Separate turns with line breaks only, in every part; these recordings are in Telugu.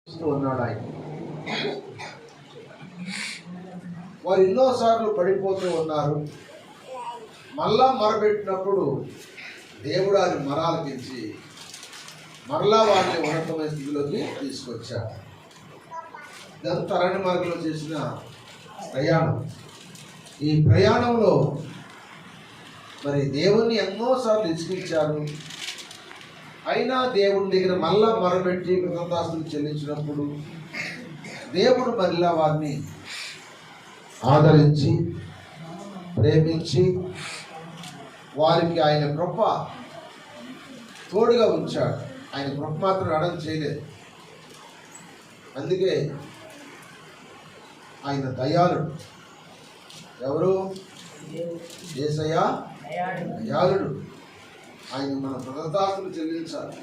ఉన్నాడు ఆయన. వారు ఎన్నోసార్లు పడిపోతూ ఉన్నారు. మళ్ళా మొరపెట్టినప్పుడు దేవుడు ఆయన మరాలకించి మరలా వారిని ఉన్నతమైన స్థితిలోకి తీసుకొచ్చాడు. ఇదంతా అరణ్య మార్గంలో చేసిన ప్రయాణం. ఈ ప్రయాణంలో మరి దేవుణ్ణి ఎన్నోసార్లు ఇసుకించారు. అయినా దేవుని దగ్గర మళ్ళా మొరపెట్టి కృతజ్ఞతాస్తులు చెల్లించినప్పుడు దేవుడు మరలా వారిని ఆదరించి ప్రేమించి వారికి ఆయన కృప తోడుగా ఉంచాడు. ఆయన కృప మాత్రం అడం చేయలేదు. అందుకే ఆయన దయాళుడు. ఎవరు? యేసయ్య దయాళుడు. ఆయన మన కృతజ్ఞతాస్తులు చెల్లించాలి.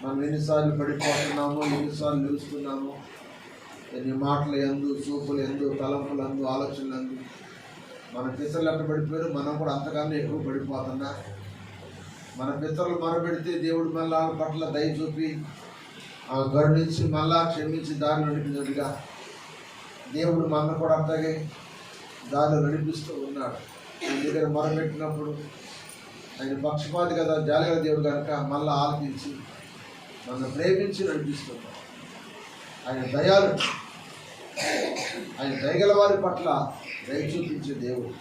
మనం ఎన్నిసార్లు పడిపోతున్నామో, ఎన్నిసార్లు నిలుస్తున్నామో, ఎన్ని మాటలు ఎందు, చూపులు ఎందు, తలంపులు ఎందు, ఆలోచనలు ఎందు మన పితరులు ఎట్ట పడిపోయారు, మనం కూడా అంతకన్నా ఎక్కువ పడిపోతున్నా. మన పితరులు మొరపెడితే దేవుడు మళ్ళా పట్ల దయ చూపి గరుణించి మళ్ళా క్షమించి దారిలో నడిపినట్టుగా దేవుడు మన కూడా అట్లాగే దారిలో నడిపిస్తూ ఉన్నాడు. ఆయన దగ్గర మొరపెట్టినప్పుడు ఆయన పక్షపాతి కదా, జాలిగల దేవుడు కనుక మళ్ళా ఆలకించి మనం ప్రేమించి నడిపిస్తున్నాడు. ఆయన దయాళుడు. ఆయన దయగల వారి పట్ల దయ చూపించే దేవుడు.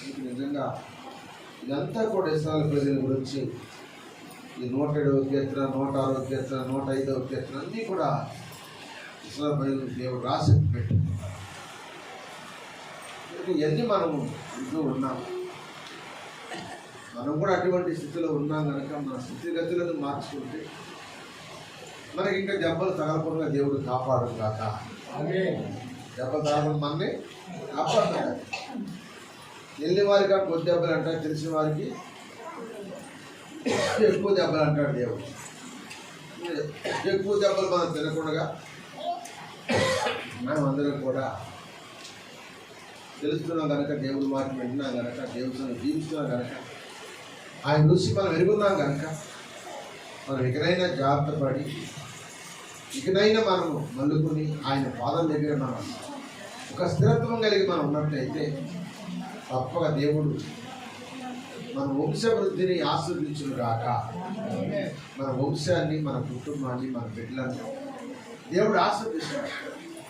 మీకు నిజంగా ఇదంతా కూడా ఇస్రాయేలు ప్రజల గురించి ఈ 107వ కీర్తన, 106వ కీర్తన, 105వ కీర్తన అన్నీ కూడా ఇస్రాయేలు ప్రజలకు దేవుడు రాసి పెట్టి ఇవన్నీ మనము వింటూ ఉన్నాం. మనం కూడా అటువంటి స్థితిలో ఉన్నాం కనుక మన స్థితిగతులను మార్చుకుంటే మనకి ఇంకా దెబ్బలు తగలకుండా దేవుడు కాపాడు కాక. దెబ్బలు తగలకుండా మనని కాపాడుతాడు. వెళ్ళిన వారికి కొద్ది దెబ్బలు అంటాడు, తెలిసిన వారికి ఎక్కువ దెబ్బలు అంటాడు దేవుడు. ఎక్కువ దెబ్బలు మనం తినకుండా మనం అందరం కూడా తెలుస్తున్నాం కనుక, దేవుడు మాట వింటున్నాం కనుక, దేవుడు జీవిస్తున్నాం కనుక, ఆయన రుచి మనం ఎరుగున్నాం కనుక మనం ఇకనైనా జాగ్రత్త పడి ఇకనైనా మనము మల్లుకుని ఆయన పాదం దగ్గర మనం ఒక స్థిరత్వం కలిగి మనం ఉన్నట్టయితే తప్పగా దేవుడు మన వంశవృద్ధిని ఆశీర్వదించును గాక. మన వంశాన్ని, మన కుటుంబాన్ని, మన బిడ్డలను దేవుడు ఆశీర్వదిస్తాడు.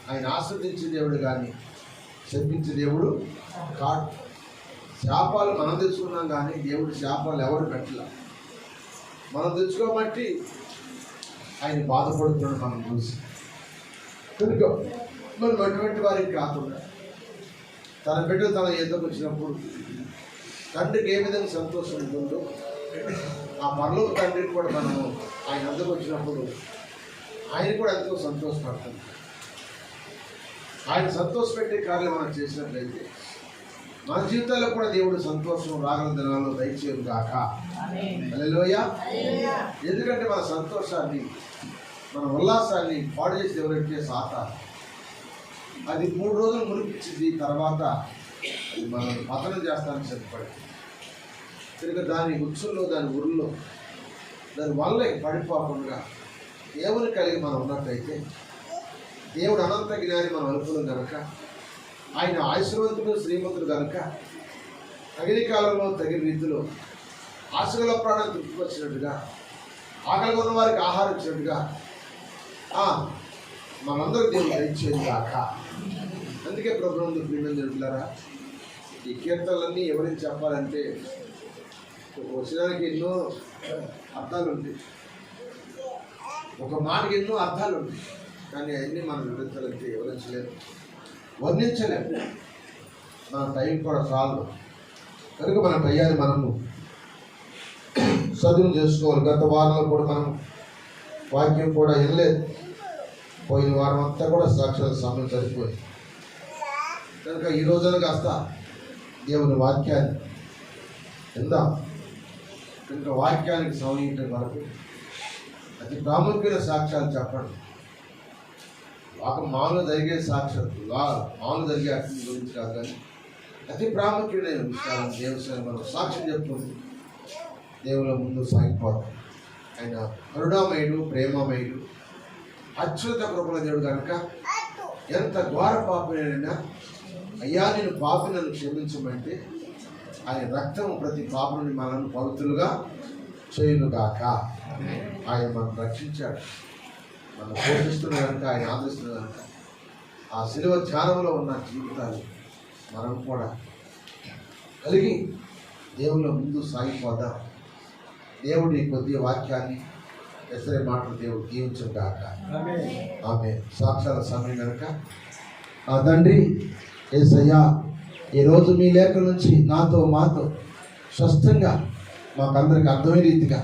ఆయన ఆశీర్వదించే దేవుడు కానీ శపించే దేవుడు కాదు. శాపాలు మనం తెచ్చుకున్నాం కానీ దేవుడు శాపాలు ఎవరు పెట్టలే. మనం తెచ్చుకోబట్టి ఆయన బాధపడుతున్నాడు మనం చూసి. కనుక మనం అటువంటి వారికి కాకుండా తన బిడ్డలు తన ఎదుకు వచ్చినప్పుడు తండ్రికి ఏ విధంగా సంతోషం ఉంటుందో ఆ పరలోక తండ్రికి కూడా మనము ఆయన ఎదుకు వచ్చినప్పుడు ఆయన కూడా ఎంతో సంతోషపడుతుంది. ఆయన సంతోషపెట్టే కార్యం మనం చేసినట్లయితే మన జీవితాల్లో కూడా దేవుడు సంతోషం రాగల దినాల్లో దయచేయు గాక. హల్లెలూయా. ఎందుకంటే మన సంతోషాన్ని, మన ఉల్లాసాన్ని పాడు చేసి ఎవరైతే సాతాను అది 3 రోజులు మునిపించింది. తర్వాత అది మనం పతనం చేస్తానికి సిద్ధపడి తిరిగి దాని ఉచ్చుల్లో, దాని ఊరిలో, దాని వల్ల పడిపోకుండా దేవుని కలిగి మనం ఉన్నట్టయితే దేవుడు అనంత జ్ఞాని మనం అనుకున్నాం కనుక, ఆయన ఆశీర్వాదకుడు శ్రీమంతుడు కనుక తగిన కాలంలో తగిన రీతిలో ఆశగల ప్రాణాన్ని తృప్తిపరిచినట్టుగా, ఆకలి ఉన్న వారికి ఆహారం ఇచ్చినట్టుగా మనందరూ దేవుడు దయచేది కాక. అందుకే ప్రభుత్వం ప్రియమైన జరుగుతారా, ఈ కీర్తనలన్నీ ఎవరికి చెప్పాలంటే వచ్చినానికి ఎన్నో అర్థాలు ఉంటాయి, ఒక మాటకి ఎన్నో అర్థాలు ఉంటాయి. కానీ అవన్నీ మనం వివరించాలంటే వివరించలేము, వర్ణించలేము. మన టైం కూడా చాలు కనుక మన టయాన్ని మనము చదువు చేసుకోవాలి. గత వారంలో కూడా మనం వాక్యం కూడా వినలేదు. పోయిన వారం అంతా కూడా సాక్షాత్ సమయం సరిపోయింది కనుక ఈ రోజున కాస్త దేవుని వాక్యాన్ని విందాం. కనుక వాక్యానికి సమయం వరకు అతి ప్రాముఖ్యమైన సాక్ష్యాలు చెప్పండి. ఒక మామూలు జరిగే సాక్షాత్తు మామూలు జరిగే అర్థం గురించి కాదు, కానీ అతి ప్రాముఖ్యమైన విషయాలను దేవుని మనం సాక్ష్యం చెప్పుకుంటూ దేవుల ముందు సాగిపోతాం. ఆయన కరుణామయుడు, ప్రేమమయుడు, అత్యున్నత కృపల దేవుడు కనుక ఎంత ఘోర పాపమైనా అయ్యా నేను పాపి నన్ను క్షమించమంటే ఆయన రక్తం ప్రతి పాపని మనల్ని పవిత్రులుగా చేయునుగాక. ఆయన మనం రక్షించాడు, మనం పోషిస్తున్న కనుక, ఆయన ఆదరిస్తున్న కనుక ఆ శిలువ ధ్యానంలో ఉన్న జీవితాలు మనం కూడా కలిగి దేవుళ్ళ ముందు సాగిపోదాం. దేవుడి కొద్ది వాక్యాన్ని ఎసరే మాటలు దేవుడు దీవించుగాక. ఆమె సాక్షాల సమయం కనుక ఆ తండ్రి యేసయ్యా ఈరోజు మీ లేఖ నుంచి నాతో మాతో స్పష్టంగా మాకందరికి అర్థమయ్యే రీతిగా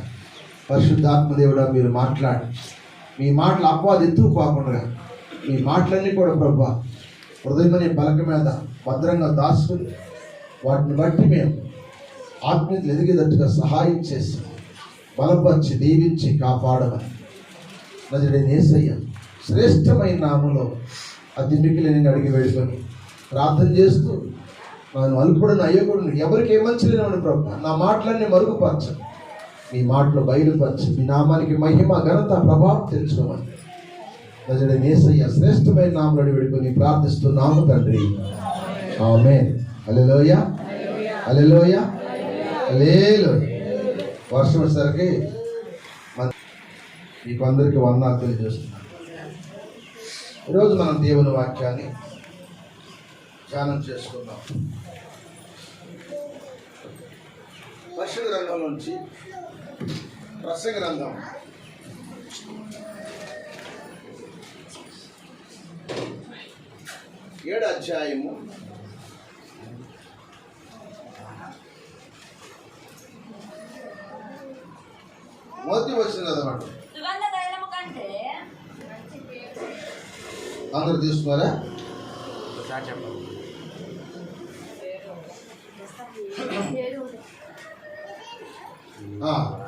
పరిశుద్ధాత్మ దేవుడా మీరు మాట్లాడి మీ మాటలు అపవాది ఎత్తుకుపోకుండా మీ మాటలన్నీ కూడా ప్రభా హృదయమనే పలక మీద భద్రంగా దాచుకుని వాటిని బట్టి మేము ఆత్మీయతలు ఎదిగేటట్టుగా సహాయం చేసి బలపరిచి దీవించి కాపాడమని నజరేయుడైన యేసయ్య శ్రేష్టమైన నామములో అతి మిక్కిలిని అడిగి వేడుకొని ప్రార్థన చేస్తూ నన్ను అల్పుడను అయ్యకుడును ఎవరికి ఏమంచి లేనివాడు ప్రభు నా మాటలన్నీ మరుగుపరచు, మీ మాటలు బయలుపరచు, మీ నామానికి మహిమ ఘనత ప్రభావం తెలుసుకోమని నజరేయుడైన యేసయ్య శ్రేష్టమైన నామములో అడిగి వేడుకొని ప్రార్థిస్తున్నాము తండ్రి. ఆమేన్. హల్లెలూయా, హల్లెలూయా, హల్లెలూయా. వర్షం వచ్చేసరికి మీకు అందరికీ వందనాలు తెలియజేస్తున్నాను. ఈరోజు మనం దేవుని వాక్యాన్ని ధ్యానం చేసుకుందాం. పరిశుద్ధ గ్రంథం నుంచి ప్రసంగ గ్రంథం 7వ అధ్యాయము 1వ వచనం చదవండి. అందరూ తీసుకున్నారా?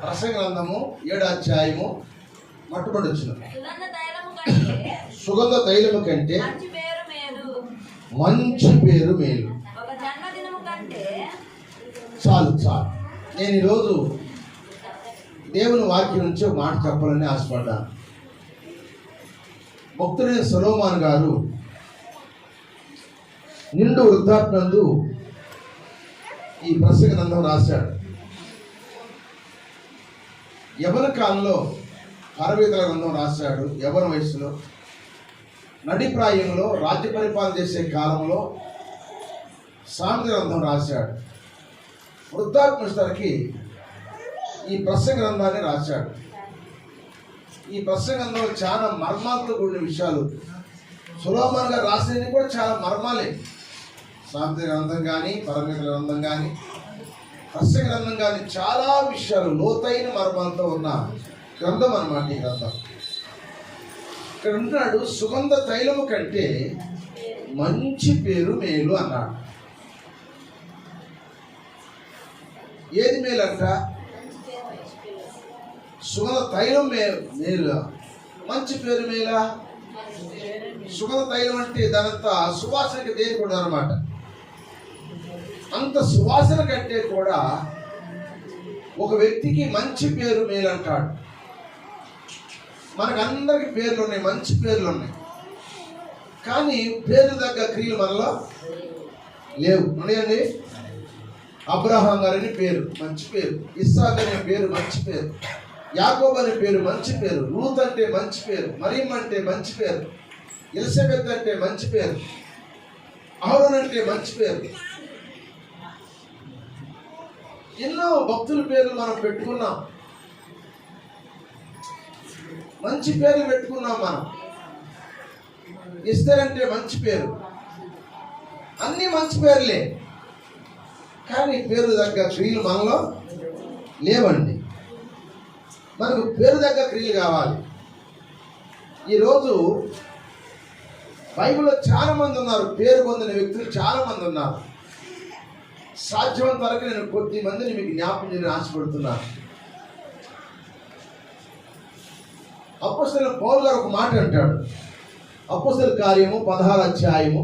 ప్రసంగ గ్రంథము 7వ అధ్యాయము మొట్టమొదటి వచనం. సుగంధ తైలము కంటే మంచి పేరు మేలు. చాలు చాలు. నేను ఈరోజు దేవుని వాక్యం నుంచి ఒక మాట చెప్పాలని ఆశపడ్డాను. భక్తుడైన సొలొమోను గారు నిండు వృద్ధాప్యందు ఈ ప్రసంగ గ్రంథం రాశాడు. యవన కాలంలో పరవేతల గ్రంథం రాశాడు. యవన వయసులో నడిప్రాయంలో రాజ్య పరిపాలన చేసే కాలంలో సామెతల గ్రంథం రాశాడు. వృద్ధాప్యకి ఈ ప్రసంగ గ్రంథాన్ని రాశాడు. ఈ ప్రసంగ గ్రంథంలో చాలా మర్మాలతో కూడిన విషయాలు. సొలొమోను గారు రాసినవి కూడా చాలా మర్మాలే. సామెతల గ్రంథం కానీ, పరవేతల గ్రంథం కానీ, ప్రసంగ గ్రంథం కానీ చాలా విషయాలు లోతైన మర్మాలతో ఉన్న గ్రంథం అన్నమాట ఈ గ్రంథం. ఇక్కడ ఉంటున్నాడు, సుగంధ తైలము కంటే మంచి పేరు మేలు అన్నాడు. ఏది మేలంట? సుగంధ తైలం మేలు, మంచి పేరు మేలా? సుగంధ తైలం అంటే దానంత సువాసనకి దేనికి కూడా అనమాట. అంత సువాసన కంటే కూడా ఒక వ్యక్తికి మంచి పేరు మేలు అంటాడు. మనకందరికి పేర్లు ఉన్నాయి, మంచి పేర్లు ఉన్నాయి. కానీ పేరు తగ్గ క్రియలు మనలో లేవు. ఉన్నాయండి. అబ్రహాం గారని పేరు మంచి పేరు, ఇస్సాక్ అనే పేరు మంచి పేరు, యాకోబు అనే పేరు మంచి పేరు, రూత్ అంటే మంచి పేరు, మరియం అంటే మంచి పేరు, ఎలిజబెత్ అంటే మంచి పేరు, అహరోన్ అంటే మంచి పేరు. ఎన్నో భక్తుల పేర్లు మనం పెట్టుకున్నాం, మంచి పేర్లు పెట్టుకున్నాం మనం. ఎస్తేర్ అంటే మంచి పేరు, అన్ని మంచి పేర్లే. కానీ పేరు తగ్గ క్రియలు మనలో లేవండి. మనకు పేరు తగ్గ క్రియలు కావాలి. ఈరోజు బైబిల్లో చాలా మంది ఉన్నారు, పేరు పొందిన వ్యక్తులు చాలా మంది ఉన్నారు. సాధ్యమంత వరకు నేను కొద్ది మందిని మీకు జ్ఞాపకం చేయని ఆశపడుతున్నాను. అపోస్తలుడైన పౌలు గారు ఒక మాట అంటాడు. అపోస్తల కార్యము 16వ అధ్యాయము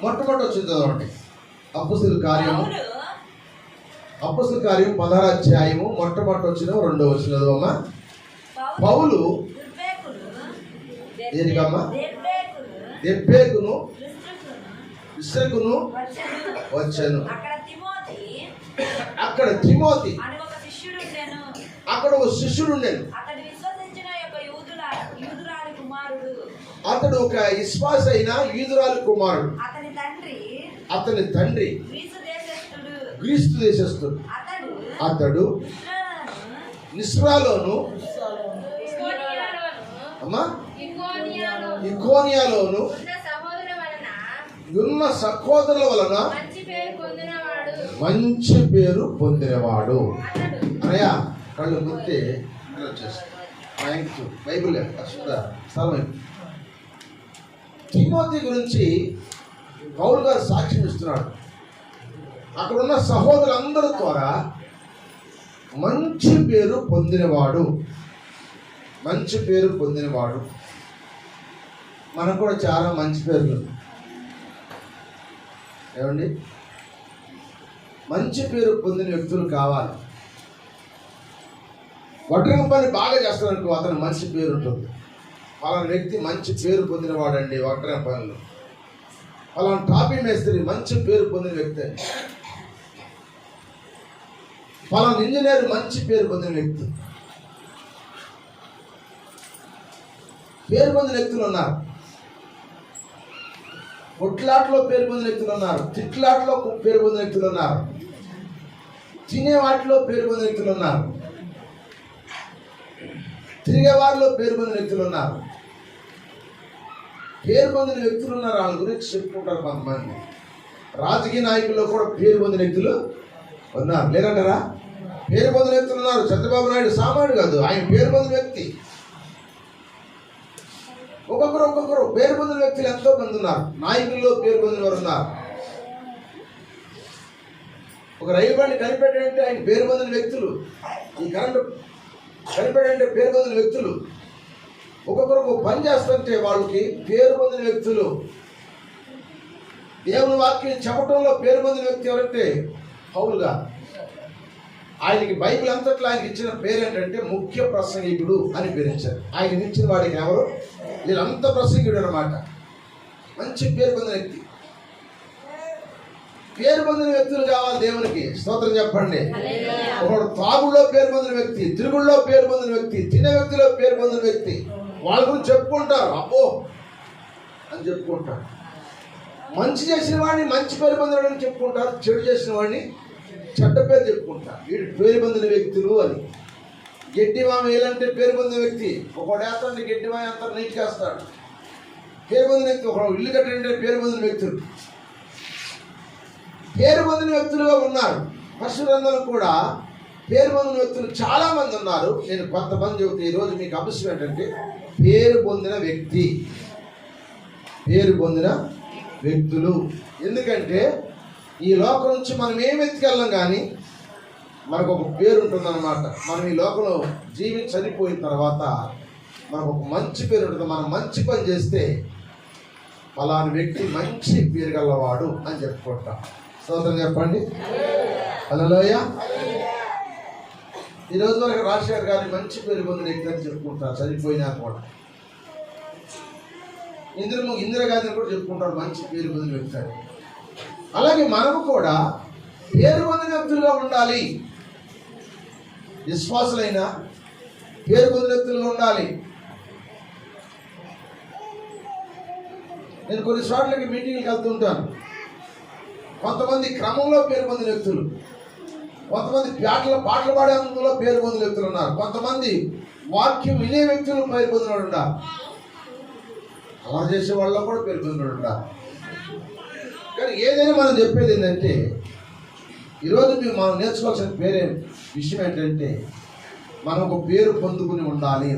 మొట్టమొదటి వచ్చింది చదవండి. అపోస్తల కార్యము 16వ అధ్యాయము మొట్టమొదటి వచ్చిన 2వ వచనం చదవమ్మా. పౌలు దేనికమ్మా? దెబ్బేకును ఇస్సకును వచ్చాను. అక్కడ తిమోతి అక్కడ ఒక శిష్యుడు ఉండేను. అతడు ఒక విశ్వాస అయిన యూదురాలు కుమారుడు. అతని తండ్రి గ్రీస్తు దేశస్థుడు. అతడు నిస్రాలోను ఇకోనియాలోను ఉన్న సహోదరుల వలన మంచి పేరు పొందినవాడు. అనయ్య కళ్ళు గుర్తే బైబుల్ స్థలం. తిమోతి గురించి పౌలు గారు సాక్ష్యం ఇస్తున్నాడు. అక్కడున్న సహోదరులందరి ద్వారా మంచి పేరు పొందినవాడు. మంచి పేరు పొందినవాడు. మనకు కూడా చాలా మంచి పేర్లు ఏమండి? మంచి పేరు పొందిన వ్యక్తులు కావాలి. వడ్రంగం పని బాగా చేస్తారనుకో, అతను మంచి పేరు ఉంటుంది. పలానా వ్యక్తి మంచి పేరు పొందిన వాడండి వడ్రంగం పనులు. పలానా టాపీ మేస్త్రి మంచి పేరు పొందిన వ్యక్తి. పలానా ఇంజనీర్ మంచి పేరు పొందిన వ్యక్తి. పేరు పొందిన వ్యక్తులు ఉన్నారు. కొట్లాట్లో పేరు పొందిన వ్యక్తులు ఉన్నారు. తిట్లాట్లో పేరు పొందిన వ్యక్తులు ఉన్నారు. తినే వాటిలో పేరు పొందిన వ్యక్తులు ఉన్నారు. తిరిగే వారిలో పేరు పొందిన వ్యక్తులు ఉన్నారు. పేరు పొందిన వ్యక్తులు ఉన్నారు. వాళ్ళ గురించి చెప్పుకుంటారు కొంతమంది. రాజకీయ నాయకుల్లో కూడా పేరు పొందిన వ్యక్తులు ఉన్నారు. లేదంటారా? పేరు పొందిన వ్యక్తులు ఉన్నారు. చంద్రబాబు నాయుడు సామాన్యుడు కాదు, ఆయన పేరు పొందిన వ్యక్తి. ఒక్కొక్కరు పేరు పొందిన వ్యక్తులు ఎంతో మంది ఉన్నారు. నాయకుల్లో పేరు పొందిన వారు ఉన్నారు. ఒక రైలు బండి కనిపెట్టాడంటే ఆయన పేరు పొందిన వ్యక్తులు. ఈ కరెంటు కనిపెట్టాడంటే పేరు పొందిన వ్యక్తులు. ఒక్కొక్కరు పని చేస్తుంటే వాళ్ళకి పేరు పొందిన వ్యక్తులు. దేవుని వాక్యం చెప్పడంలో పేరు పొందిన వ్యక్తి ఎవరంటే పౌలు గారు. ఆయనకి బైబిల్ అంతట్లో ఆయనకి ఇచ్చిన పేరు ఏంటంటే ముఖ్య ప్రసంగికుడు అని పేరించారు. ఆయనకి ఇచ్చిన వాడికి ఎవరు? వీళ్ళంత ప్రసంగికుడు అన్నమాట. మంచి పేరు పొందిన వ్యక్తి. పేరు పొందిన వ్యక్తులు కావాలి దేవునికి. స్తోత్రం చెప్పండి. ఒకడు తాగుల్లో పేరు పొందిన వ్యక్తి, తిరుగుల్లో పేరు పొందిన వ్యక్తి, తినే వ్యక్తిలో పేరు పొందిన వ్యక్తి. వాళ్ళ గురించి చెప్పుకుంటారు, అబ్బో అని చెప్పుకుంటారు. మంచి చేసిన వాడిని మంచి పేరు పొందినవాడిని చెప్పుకుంటారు, చెడు చేసిన వాడిని చెడ్డ పేరు చెప్పుకుంటారు. వీడు పేరు పొందిన వ్యక్తులు అని. గడ్డివామ వేయాలంటే పేరు పొందిన వ్యక్తి. ఒకడు వేస్తాడు గడ్డివామ అంతా నీట్గా వేస్తాడు. పేరు పొందిన వ్యక్తి. ఒకడు ఇల్లు కట్టాడంటే పేరు పొందిన వ్యక్తులు. పేరు పొందిన వ్యక్తులుగా ఉన్నారు. పశువులందరూ కూడా పేరు పొందిన వ్యక్తులు చాలా మంది ఉన్నారు. నేను కొంతమంది చెబుతా ఈరోజు మీకు అంశం ఏంటంటే పేరు పొందిన వ్యక్తి, పేరు పొందిన వ్యక్తులు. ఎందుకంటే ఈ లోకం నుంచి మనం ఏం ఎత్తుకెళ్ళాం కానీ మనకు ఒక పేరు ఉంటుందన్నమాట. మనం ఈ లోకంలో జీవించి చనిపోయిన తర్వాత మనకు ఒక మంచి పేరు ఉంటుంది. మనం మంచి పని చేస్తే పలానా వ్యక్తి మంచి పేరు గలవాడు అని చెప్పుకుంటాం. స్తోత్రం చెప్పండి. హల్లెలూయా. ఈరోజు వరకు రాజశేఖర్ గారిని మంచి పేరు పొందిన వ్యక్తి అని చెప్పుకుంటారు చనిపోయినా కూడా. ఇందిరాగాంధీని కూడా చెప్పుకుంటారు మంచి పేరు పొందిన వ్యక్తి అని. అలాగే మనము కూడా పేరు పొందిన వ్యక్తులుగా ఉండాలి. విశ్వాసులైన పేరు పొందిన వ్యక్తులుగా ఉండాలి. నేను కొన్ని చోట్లకి మీటింగ్కి వెళ్తుంటాను. కొంతమంది క్రమంలో పేరు పొందిన వ్యక్తులు, కొంతమంది పాటలు పాడే అందులో పేరు పొందిన వ్యక్తులు ఉన్నారు. కొంతమంది వాక్యం వినే వ్యక్తులు పేరు పొందిన వాడు ఉన్నారు. అలా చేసే వాళ్ళలో కూడా పేరు పొందిన వాడు ఉన్నారు. కానీ ఏదైనా మనం చెప్పేది ఏంటంటే ఈరోజు మనం నేర్చుకోవాల్సిన విషయం ఏంటంటే మనం ఒక పేరు పొందుకుని ఉండాలి.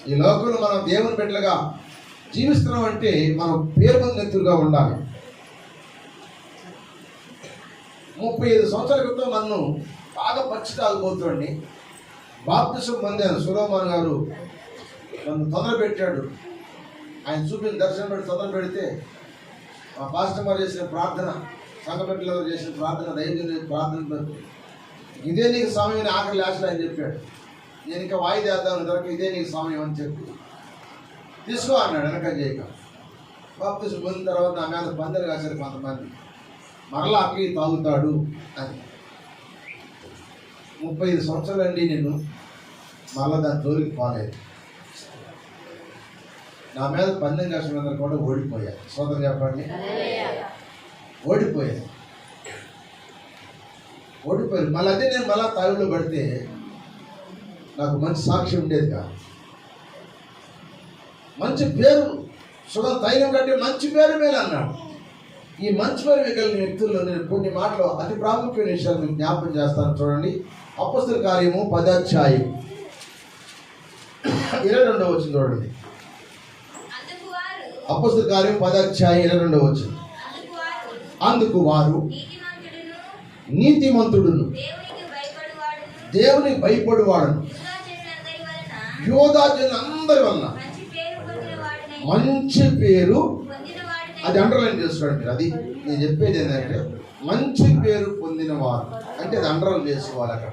ఈ లోకంలో మనం దేవుని బిడ్డలుగా జీవిస్తున్నాం అంటే మనం పేరు పొందిన వ్యక్తులుగా ఉండాలి. 35 సంవత్సరాల క్రితం నన్ను బాగా పచ్చి తాగుబోతుండి బాప్తిసం పొందాను. సులోమాన్ గారు నన్ను తొందర పెట్టాడు. ఆయన చూపిన దర్శనం పెట్టి తొందర పెడితే మా పాస్టర్ గారు చేసిన ప్రార్థన, సంఘ బిడ్డలు చేసిన ప్రార్థన, దైవం ప్రార్థన, ఇదే నీకు సమయం ఆఖరి లాస్ట్లో ఆయన చెప్పాడు. నేను ఇంకా వాయిదా వేద్దామని దొరక ఇదే నీకు సమయం అని చెప్పి తీసుకో అన్నాడు వెనక చేయక. బాప్తిసం పొందిన తర్వాత నా మీద పందెలు కాశారు కొంతమంది, మరలా అక్కడికి తాగుతాడు అని. 35 సంవత్సరాలండి నేను మళ్ళా దాని జోలికి పోలేదు. నా మీద పందెం కాసిన కూడా ఓడిపోయాను. సోదరు చెప్పండి, ఓడిపోయాను. మళ్ళీ అదే నేను మళ్ళా తాగులో పడితే నాకు మంచి సాక్షి ఉండేది కాదు. మంచి పేరు సుగం తైలం కంటే మంచి పేరు మేలు అన్నాడు. ఈ మంచి పేరు మిగిలిన వ్యక్తుల్లో నేను కొన్ని మాటలు అతి ప్రాముఖ్యమైన విషయాలు మీకు జ్ఞాపకం చేస్తాను. చూడండి, అపొస్తలుల కార్యము 10వ అధ్యాయం 22వ వచనం చూడండి. అపొస్తలుల కార్యం 10వ అధ్యాయం 22వ వచనం. అందుకు వారు నీతిమంతుడును దేవునికి భయపడువాడును యోధా జనులందరి వలన మంచి పేరు, అది అండర్లైన్ చేసుకోండి. అది నేను చెప్పేది ఏంటంటే మంచి పేరు పొందినవారు అంటే అది అండర్లైన్ చేసుకోవాలి. అక్కడ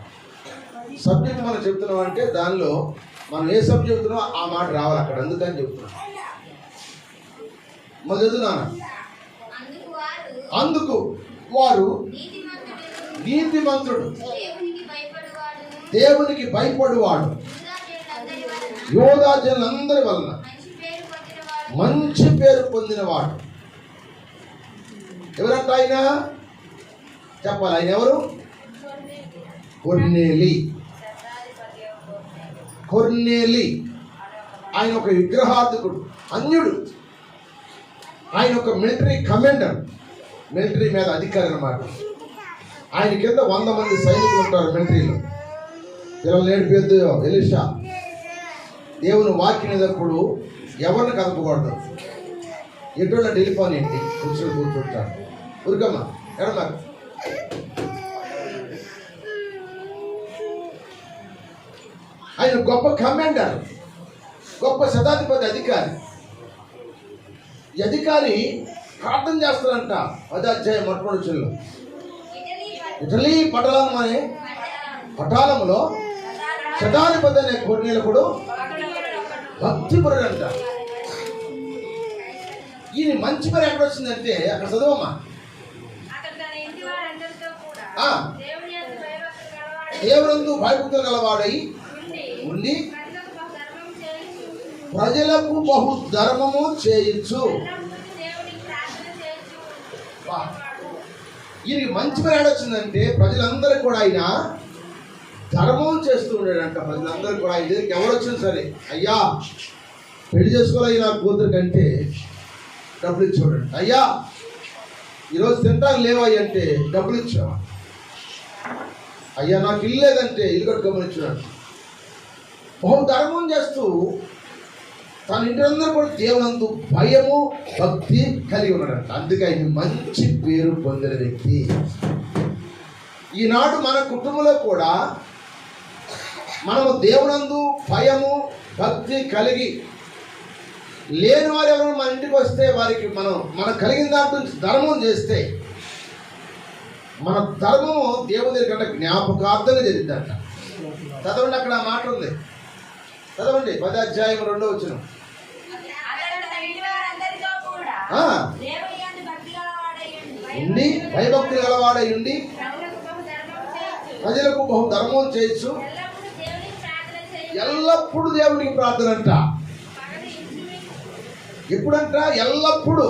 సబ్జెక్ట్ మనం చెప్తున్నాం అంటే దానిలో మనం ఏ సబ్జెక్ట్ చెప్తున్నామో ఆ మాట రావాలి అక్కడ. అందుకని చెప్తున్నాం. మరి చదువుతున్నాను. అందుకు వారు నీతిమంతుడు దేవునికి భయపడువాడు యోధా జనులందరి వలన మంచి పేరు పొందినవాడు. ఎవరంట ఆయన? చెప్పాలి. ఆయన ఎవరు? కొర్నేలి. ఆయన ఒక విగ్రహార్థకుడు, అన్యుడు. ఆయన ఒక మిలిటరీ కమాండర్, మిలిటరీ మీద అధికారి అన్నమాట. ఆయన కింద 100 మంది సైనికులు ఉంటారు మిలిటరీలో. పిల్లలు నేర్పేద్దు ఎలీషా దేవుని వాక్యనేటప్పుడు ఎవరిని కదపకూడదు. ఎటువంటి వెళ్ళిపోనేంటి కూర్చుంటాడు. ఉరికమ్మ ఎడమ. ఆయన గొప్ప కమాండర్, గొప్ప శతాధిపతి అధికారి. ఈ అధికారి ప్రార్థన చేస్తారంట 10వ అధ్యాయం 1వ వచనంలో. ఇటలీ పటాలంలో శతాధిపతి అనే కొర్నేలియుడు భక్తిపరుడు అంట. ఈయన మంచి పేరు ఎక్కడ వచ్చిందంటే అక్కడ చదవమ్మా. దేవునందు భయభక్తులు గలవాడై ఉండి ప్రజలకు బహు ధర్మము చేయించు. ఈయనకి మంచి పేరు ఎడొచ్చిందంటే ప్రజలందరూ కూడా ఆయన ధర్మం చేస్తూ ఉన్నాడంట. ప్రజలందరూ కూడా ఆయన దగ్గరికి ఎవరు వచ్చినా సరే, అయ్యా పెళ్లి చేసుకోవాలి నా కూతురు కంటే డబ్బులు ఇచ్చేవాడంట. అయ్యా ఈరోజు తింటాను లేవాయి అంటే డబ్బులు ఇచ్చావా? అయ్యా నాకు ఇల్లు లేదంటే ఇల్లు కట్టుకోమని ఇచ్చాడు. బహు ధర్మం చేస్తూ తన ఇంటిందరూ కూడా దేవునందు భయము భక్తి కలిగి ఉన్నాడంట. అందుకే ఆయన మంచి పేరు పొందిన వ్యక్తి. ఈనాడు మన కుటుంబంలో కూడా మనము దేవునందు భయము భక్తి కలిగి లేని వారు ఎవరు మన ఇంటికి వస్తే వారికి మనం కలిగిన దాంట్లో ధర్మం చేస్తే మన ధర్మము దేవుని దగ్గర కంటే జ్ఞాపకార్థంగా జరిగిందంట. చదవండి, అక్కడ మాట ఉంది. చదవండి 10వ అధ్యాయం 2వ వచనం. ఉండి భయభక్తి గలవాడై ఉండి ప్రజలకు బహు ధర్మం చేయొచ్చు. ఎల్లప్పుడూ దేవునికి ప్రార్థన అంట. ఎప్పుడంట? ఎల్లప్పుడూ.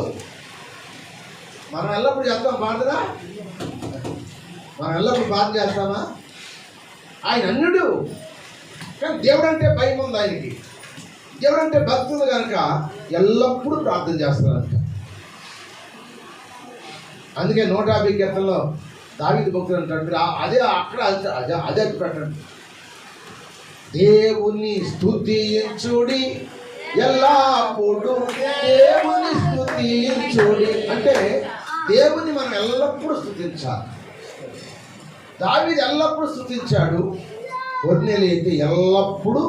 మనం ఎల్లప్పుడు చేస్తాం ప్రార్థన? మనం ఎల్లప్పుడు ప్రార్థన చేస్తామా? ఆయన అన్యుడు కానీ దేవుడు అంటే భయం ఉంది ఆయనకి. దేవుడు అంటే భక్తి ఉంది కనుక ఎల్లప్పుడూ ప్రార్థన చేస్తారంట. అందుకే 150 కీర్తనలో దావీదు భక్తులు అంటాడు, అదే అక్కడ అదే పెట్టండి. దేవుని స్తుతించుడి ఎల్లప్పుడు, దేవుని స్తుతించుడి అంటే దేవుని మనం ఎల్లప్పుడూ స్తుతించాలి. దావీదు ఎల్లప్పుడూ స్తుతించాడు. కొర్నేలి అయితే ఎల్లప్పుడూ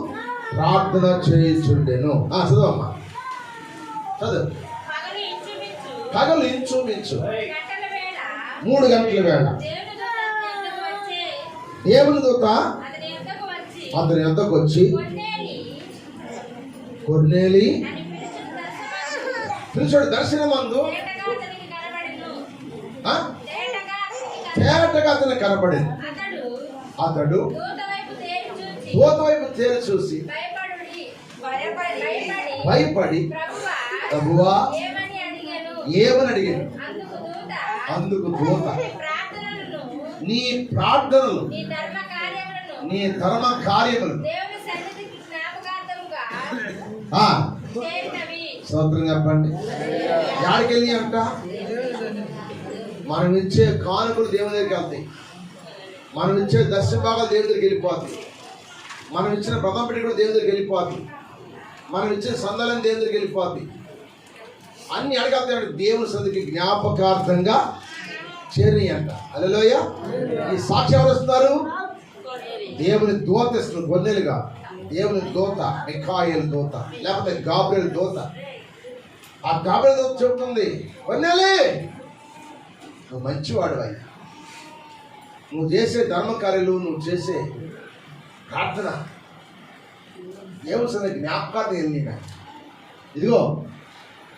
ప్రార్థన చేయుచుండెను. చదవమ్మా, చదువు. పగలు ఇంచుమించు 3 గంటల వేళ దేవుని దూత అతని యొద్దకు వచ్చి కొర్నేలి పిలిచాడు దర్శనమందు
తేటగా అతనికి కనబడెను.
ఆ?
తేటగా అతనికి
తేటగా అతనికి కనపడింది. అతడు
దూత వైపు తేరి చూచి
దూత వైపు తేరి చూసి భయపడి ప్రభువా
ఏమని
అడిగాడు. అందుకు దూత నీ ప్రార్థనలు నీ ధర్మ కార్యములు స్తోత్రం చెప్పండి. యాడికి వెళ్ళి అంట మనం ఇచ్చే కానుకలు దేవుని దగ్గరికి వెళ్తాయి. మనం ఇచ్చే దర్శన భాగాలు దేవుని దగ్గరికి వెళ్ళిపోతాయి. మనం ఇచ్చిన ప్రథమ పెట్టి కూడా దేవుని దగ్గరికి వెళ్ళిపోతాయి. మనం ఇచ్చిన సందలం దేవుని దగ్గరికి వెళ్ళిపోతాయి. అన్ని అడగలుగుతాడు దేవుని సందికి జ్ఞాపకార్థంగా చేరి అంట. హల్లెలూయా. ఈ సాక్షి ఎవరు వస్తున్నారు? దేవుని దూత ఇస్తున్నారు. గొన్నెలుగా దేవుని దూత, మిఖాయేలు దూత, లేకపోతే గాబ్రియల్ దూత. ఆ గాబ్రియల్ దూత చెబుతుంది, గొన్నెలే నువ్వు మంచివాడు అయ్యా, నువ్వు చేసే ధర్మకార్యాలు, నువ్వు చేసే ప్రార్థన దేవుని సందికి జ్ఞాపకార్థం వెళ్ళి ఇదిగో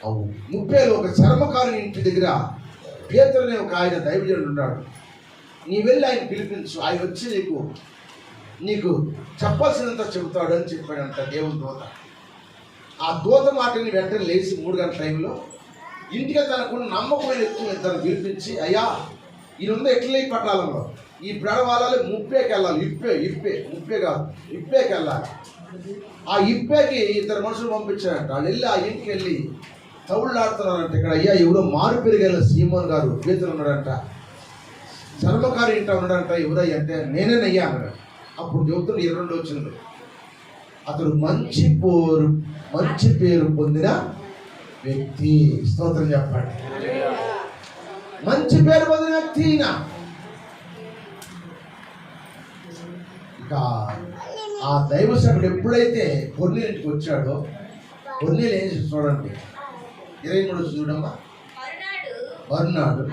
అవు 30 ఒక చర్మకారుని ఇంటి దగ్గర పేతురు అనే ఒక ఆయన దైవజనుడు ఉన్నాడు. నీ వెళ్ళి ఆయన పిలిపించు, ఆయన వచ్చి నీకు చెప్పాల్సినంత చెబుతాడు అని చెప్పాడంట దేవుని దూత. ఆ దూత మాటని వెంటనే లేచి 3 గంటల టైంలో ఇంటికి తనకున్న నమ్మకమైన వ్యక్తులు తను పిలిపించి, అయ్యా ఈయన ఎట్లే పట్టాలంలో ఈ ప్రడవాళ్ళని ముప్పేకి వెళ్ళాలి. ముప్పే కాదు ఇప్పేకి వెళ్ళాలి. ఆ ఇప్పేకి 2 మనుషులు పంపించారంట. వాళ్ళు వెళ్ళి ఆ ఇంటికి వెళ్ళి తవుళ్ళాడుతున్నారంట. ఇక్కడ అయ్యా ఎవరో మారు పెరిగిన సీమోన్ గారు పేతురు ఉన్నాడంట, చర్మకారు ఇంట ఉన్నాడంట. ఎవరయ్యా అంటే నేనేనయ్యా అన్నాడు. అప్పుడు చెబుతున్న 22 వచ్చింది, అతడు మంచి పేరు పొందిన వ్యక్తి. స్తోత్రం చెప్పండి. మంచి పేరు పొందిన వ్యక్తి. ఇక ఆ దైవసేవకుడు ఎప్పుడైతే కొర్నేలింటికి వచ్చాడో, కొర్నేలు ఏం చూడండి 23 చూడమ్మా. మరునాడు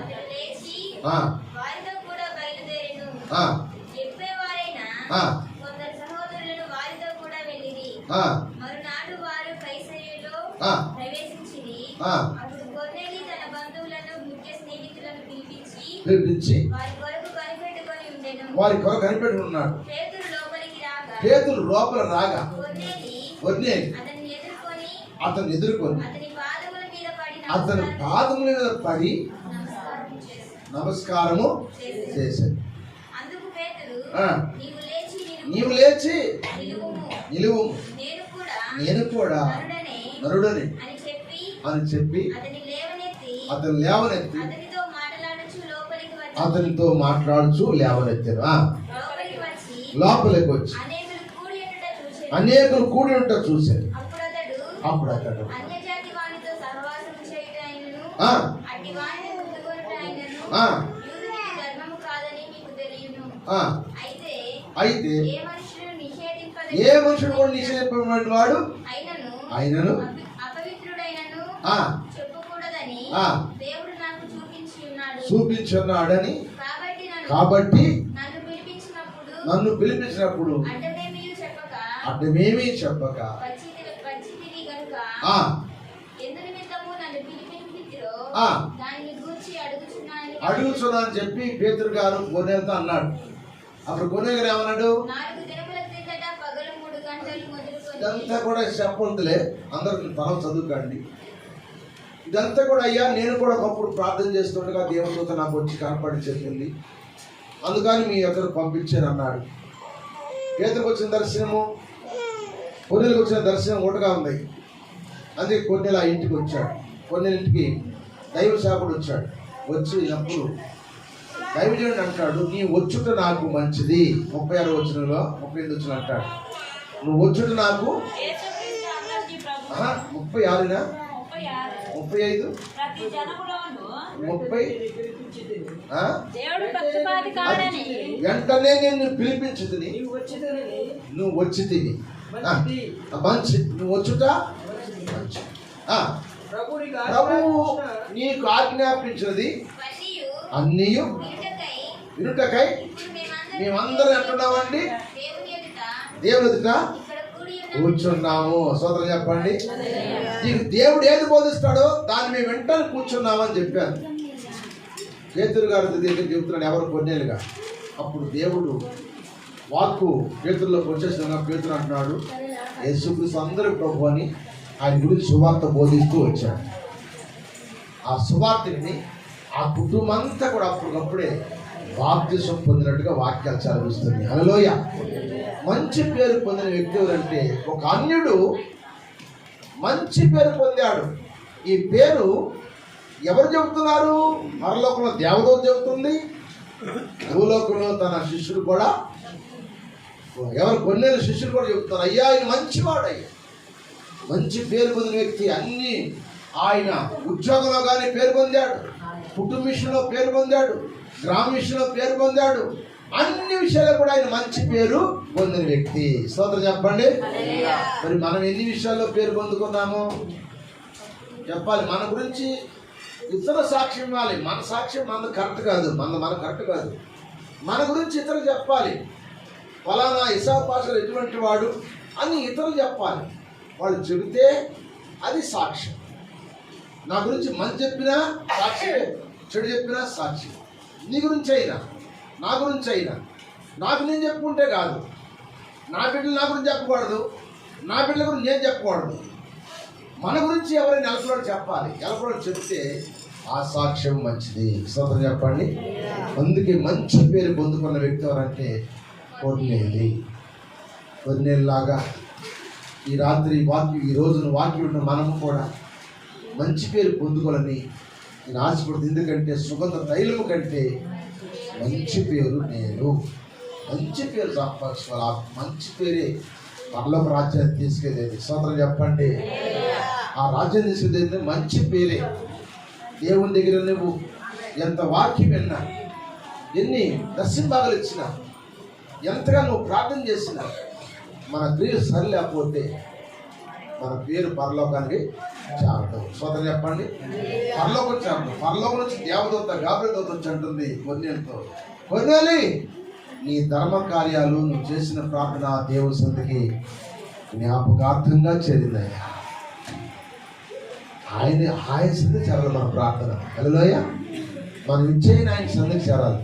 పిలిపించి వారి కొరకు కనిపెట్టి ఉన్నాడు. పేతురు లోపల రాగా కొర్నేలి అతను ఎదుర్కొని అతని పాదముల మీద పడి నమస్కారము చేశాడు. నీవు లేచి నిలువు, నేను కూడా నరుడని అని చెప్పి అతను లేవనెత్తి అతనితో మాట్లాడుచు లేవనెత్తాను. లోపలికి వచ్చి అనేకులు కూడి ఉంటా చూశాడు. అప్పుడు అతడు అయితే ఏ మనుషుడు కూడా నిషేధింపబడిన వాడు ఆయనను చూపించున్నాడని, కాబట్టి నన్ను పిలిపించినప్పుడు అడ్డమేమీ చెప్పక అడుగుతున్నా అని చెప్పి పేతురు గారు కొనేలతో అన్నాడు. అప్పుడు కొనే గారు ఏమన్నాడు, ఇదంతా కూడా చెప్పొద్దులే, అందరూ తల చదువుకండి. ఇదంతా కూడా అయ్యా నేను కూడా ఒకప్పుడు ప్రార్థన చేస్తుండగా దేవదూత నాకు వచ్చి కనపడి చెప్పింది, అందుకని మీ ఎదురు పంపించాను అన్నాడు. పేతురుకు వచ్చిన దర్శనము కొన్నేళ్ళకి వచ్చిన దర్శనం ఒకటిగా ఉంది. అందుకే కొన్నేళ్ళు ఆ ఇంటికి వచ్చాడు. కొన్నేళ్ళింటికి దైవ సేవకుడు వచ్చాడు. వచ్చినప్పుడు దైవజనుడు అంటాడు, నీ వచ్చుట నాకు మంచిది. 36 వచనంలో 38 వచ్చిన అంటాడు, నువ్వు వచ్చుట నాకు 36 35 వెంటనే నేను పిలిపించుతుంది, నువ్వు వచ్చి తిని మంచి, నువ్వు వచ్చుట మంచి. ప్రభువు నీకు ఆజ్ఞాపించినది అన్నీ వినుటకై మేమందరం అంటున్నామండి దేవుని ఎదుట కూర్చున్నాము. సోదరు చెప్పండి, నీకు దేవుడు ఏది బోధిస్తాడో దాన్ని మేము వెంటనే కూర్చున్నామని చెప్పాను. పేతురు గారి దగ్గర చెబుతున్నాడు ఎవరు కొన్నేళ్ళుగా. అప్పుడు దేవుడు వాక్కు పేతురులోకి వచ్చేసిన పేతురు అంటున్నాడు, యేసుక్రీస్తు అందరూ ప్రభు అని ఆయన గురించి సువార్త బోధిస్తూ వచ్చాడు. ఆ సువార్తని ఆ కుటుంబం అంతా కూడా అప్పటికప్పుడే బాప్తిసం పొందినట్టుగా వాక్యాలు చదివిస్తుంది. హల్లెలూయా. మంచి పేరు పొందిన వ్యక్తి ఎవరంటే ఒక అన్యుడు మంచి పేరు పొందాడు. ఈ పేరు ఎవరు చెబుతున్నారు? పరలోకంలో దేవదూత చెబుతుంది, భూలోకంలో తన శిష్యుడు కూడా, ఎవరు కొన్నేళ్ళ శిష్యులు కూడా చెబుతున్నారు, అయ్యా ఆయన మంచివాడయ్యా, మంచి పేరు పొందిన వ్యక్తి. అన్ని ఆయన ఉద్యోగంలో కానీ పేరు పొందాడు, కుటుంబ విషయంలో పేరు పొందాడు, గ్రామ విషయంలో పేరు పొందాడు, అన్ని విషయాల్లో కూడా ఆయన మంచి పేరు పొందిన వ్యక్తి. స్తోత్రం చెప్పండి. మరి మనం ఎన్ని విషయాల్లో పేరు పొందుకున్నాము చెప్పాలి. మన గురించి ఇతర సాక్ష్యం ఇవ్వాలి. మన సాక్ష్యం మనకు కరెక్ట్ కాదు, మన కరెక్ట్ కాదు. మన గురించి ఇతరులు చెప్పాలి. ఫలానా ఇసాక్ పాస్టర్ ఎటువంటి వాడు అని ఇతరులు చెప్పాలి. వాళ్ళు చెబితే అది సాక్ష్యం. నా గురించి మంచి చెప్పినా సాక్షి, చెడు చెప్పినా సాక్షి. నీ గురించి అయినా నా గురించి అయినా నాకు నేను చెప్పుకుంటే కాదు. నా బిడ్డలు నా గురించి చెప్పకూడదు, నా బిడ్డల గురించి నేను చెప్పకూడదు. మన గురించి ఎవరైనా ఎలకలోడు చెప్పాలి. ఎలకలోడు చెప్తే ఆ సాక్ష్యం మంచిది. స్తోత్రం చెప్పండి. అందుకే మంచి పేరు పొందుకున్న వ్యక్తి ఎవరంటే కొన్నేళ్ళలాగా ఈ రాత్రి వాక్యం, ఈ రోజున వాక్యం ఉన్న మనము కూడా మంచి పేరు పొందుకోవాలని నేను ఆశపడుతుంది. ఎందుకంటే సుగంధ తైలము కంటే మంచి పేరు నేను. మంచి పేరు సంపాదించుకోవాలి. ఆ మంచి పేరే పరలోక రాజ్యాన్ని తీసుకెళ్ళేది. స్తోత్రం చెప్పండి. ఆ రాజ్యం తీసుకెళ్ళేది మంచి పేరే. దేవుని దగ్గర నువ్వు ఎంత వాక్యం విన్నా, ఎన్ని దర్శనభాగాలు ఇచ్చినా, ఎంతగా నువ్వు ప్రార్థన చేసినా, మన క్రియలు సరిలేకపోతే మన పేరు పరలోకానికి చేరదు. స్తోత్రం చెప్పండి. పరలోకం చేరదు. పరలోకం నుంచి దేవదూత గాబ్రియెలు దూత వచ్చి అంటుంది కొన్నేళ్ళతో, కొన్నేలి నీ ధర్మ కార్యాలు నువ్వు చేసిన ప్రార్థన దేవుని సన్నిధికి జ్ఞాపకార్థంగా చేరిందయ్యా. ఆయన సన్నిధి చేరాలి మన ప్రార్థన. హల్లెలూయా. మనం ఇచ్చేయని ఆయన సన్నిధికి చేరాలి.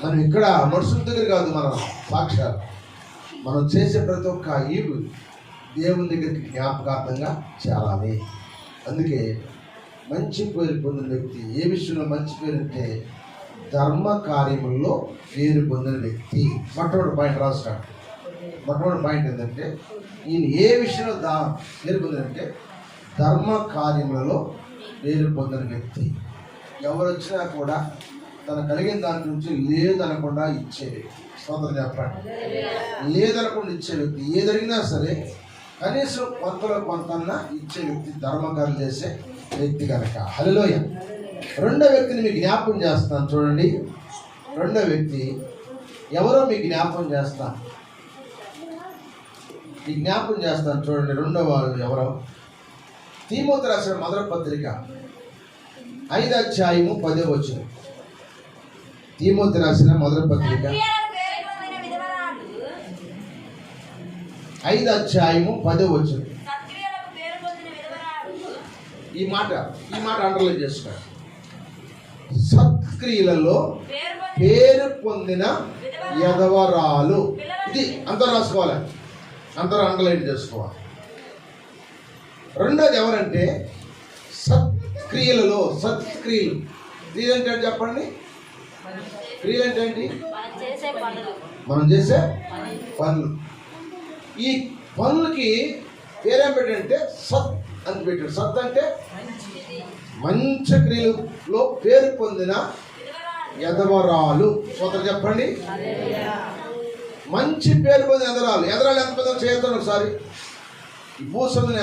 మనం ఇక్కడ మనుషుల దగ్గర కాదు మన సాక్ష్యాలు. మనం చేసే ప్రతి ఒక్క ఈవు దేవుని దగ్గరికి జ్ఞాపకార్థంగా చేరాలి. అందుకే మంచి పేరు పొందిన వ్యక్తి ఏ విషయంలో మంచి పేరు అంటే ధర్మ కార్యముల్లో పేరు పొందిన వ్యక్తి. మొట్టమొదటి పాయింట్ రాస్తాడు. మొట్టమొదటి పాయింట్ ఏంటంటే ఈయన ఏ విషయంలో పేరు పొందినంటే ధర్మ కార్యములలో పేరు పొందిన వ్యక్తి. ఎవరు వచ్చినా కూడా తను కలిగిన దాని నుంచి లేదనకుండా ఇచ్చే వ్యక్తి. స్తోత్రం చెప్పండి. లేదనకుండా ఇచ్చే వ్యక్తి. ఏది అడిగినా సరే కనీసం కొంతలో కొంతన్నా ఇచ్చే వ్యక్తి, ధర్మకార్యం చేసే వ్యక్తి కనుక. హల్లెలూయా. రెండో వ్యక్తిని మీకు జ్ఞాపకం చేస్తాను చూడండి. రెండో వ్యక్తి ఎవరో మీకు జ్ఞాపకం చేస్తాను. మీకు జ్ఞాపకం చేస్తాను చూడండి. రెండో వాళ్ళు ఎవరో తీమోతి రాసిన మొదటి పత్రిక 5వ అధ్యాయము 10వ వచనం. తీమోతి రాసిన మొదటి పత్రిక 5వ అధ్యాయము 10వ వచనం. ఈ మాట అండర్లైన్ చేసుకోండి. సత్క్రియలలో పేరు పొందిన యదవరాలు. ఇది అందరూ రాసుకోవాలి, అందరూ అండర్లైన్ చేసుకోవాలి. రెండోది ఎవరంటే సత్క్రియలలో. సత్క్రియలు క్రియలు అంటే చెప్పండి. క్రియలు అంటే ఏంటి? మనం చేసే పనులు. ఈ పనులకి పేరేం పెట్టంటే సత్ అని పెట్టాడు. సత్ అంటే మంచి క్రియలలో పేరు పొందిన యదవరాలు. స్వతం చెప్పండి. మంచి పేరు పొందిన ఎదరాలు. ఎదరాలు ఎంత పెద్ద చేస్తాను ఒకసారి. ఈ భూసమైన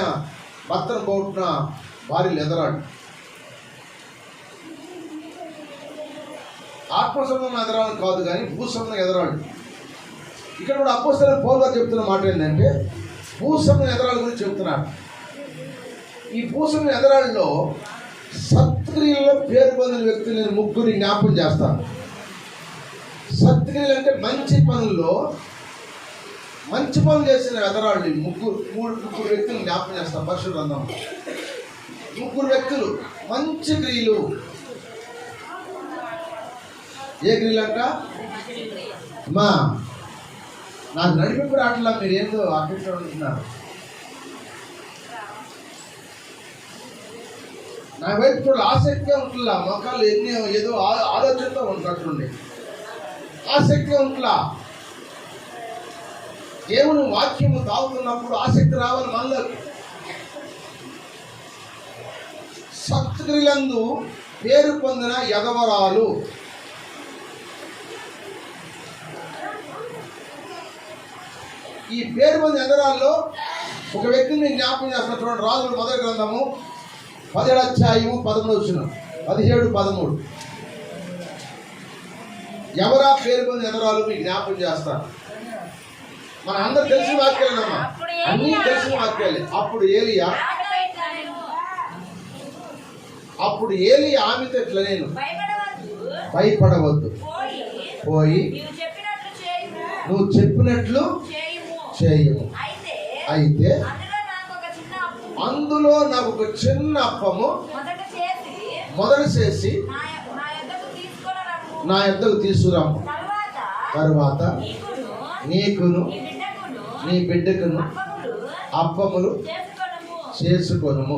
భర్తను పోగొట్టిన భార్యలు ఎదరాడు. ఆత్మసంబంధం ఎదరాలని కాదు కానీ భూసంబంధం ఎదరాడు. ఇక్కడ కూడా అపోస్తలుడైన పౌలు గారు చెప్తున్న మాట ఏంటంటే భూసంబంధం ఎదరాల గురించి చెప్తున్నాడు. ఈ భూసంబంధం ఎదరాల్లో సత్క్రియల్లో పేరు పొందిన వ్యక్తులు నేను ముగ్గురిని జ్ఞాపకం చేస్తాను. సత్క్రియలు అంటే మంచి పనుల్లో మంచి పనులు చేసిన ఎదరాళ్ళు ముగ్గురు వ్యక్తులు జ్ఞాపకం చేస్తాం పరిశుద్ధ గ్రంథం. ముగ్గురు వ్యక్తులు మంచి క్రియలు. ఏ క్రియలు అంట? మా నాకు నడిపి రావట్లా, మీరు ఏందో అక్కడ ఉంటున్నారు. నా వైపు చూడాలి, ఆసక్తిగా ఉంటుందా? మొక్కలు ఎన్ని ఏదో ఆలోచనతో ఉంటుండే ఆసక్తిగా ఉంటుందా? దేవుని వాక్యము తాగుతున్నప్పుడు ఆసక్తి రావాలి మనలోకి. సత్క్రియలందు పేరు పొందిన యదవరాలు. ఈ పేరు పొందిన యదవరాల్లో ఒక వ్యక్తిని జ్ఞాపకం చేస్తున్నటువంటి రాజుల మొదటి గ్రంథము 17వ అధ్యాయము 11 17 13. ఎవరా పేరు పొందిన యదవరాలు మీకు జ్ఞాపకం చేస్తారు. మన అందరు తెలిసిన వాక్యాలేనమ్మా, అన్నీ తెలిసిన వాక్యాలే. అప్పుడు ఏలి ఆమెతో ఇట్లా, నేను భయపడవద్దు, పోయి నువ్వు చెప్పినట్లు చేయము. అయితే అందులో నాకు ఒక చిన్న అప్పము మొదట చేసి నా యొద్దకు తీసుకురాము. తరువాత నీకును నీ బిడ్డకును అప్పములు చేసుకొనుము.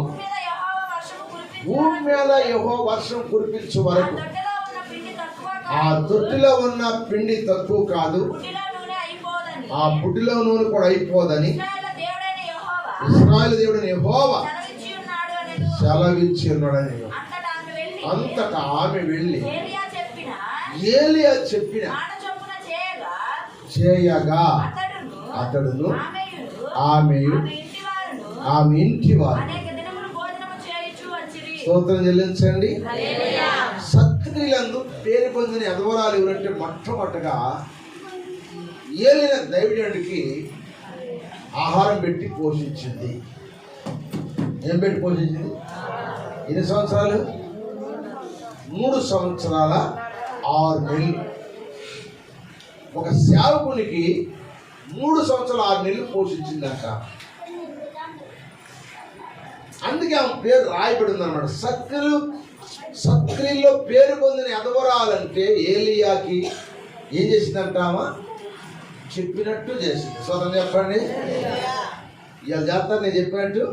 భూమి మీద యెహోవా వర్షం కురిపించు వరకు ఆ తొట్టిలో ఉన్న పిండి తక్కువ కాదు, ఆ బుడ్డిలో నూనె కూడా అయిపోదని ఇశ్రాయేలు దేవుడైన యెహోవా సెలవిచ్చి ఉన్నాడని. అంతటా ఆమె వెళ్ళి ఏలియా చెప్పిన చేయగా అతడును ఆమెయు ఆమె ఇంటి వారు స్తోత్రం చెల్లించండి. సత్క్రియలందు పేరు పొందిన యదవరాలు ఎవరంటే మొట్టమొదటగా ఏలిన దైవజనుడికి ఆహారం పెట్టి పోషించింది. ఏం పెట్టి పోషించింది? ఎన్ని సంవత్సరాలు? 3 సంవత్సరాల 6 నెలలు. ఒక సేవకునికి 3 సంవత్సరాల 6 నెలలు పోషించిందంట. అందుకే ఆమె పేరు రాయబడి ఉందన్నమాట. సత్క్రియల్లో పేరు పొందిన యదవరాలంటే ఏలియాకి ఏం చేసిందంటామా? చెప్పినట్టు చేసింది. స్వతం చెప్పండి. ఇవాళ చేస్తారు నేను చెప్పినట్టు.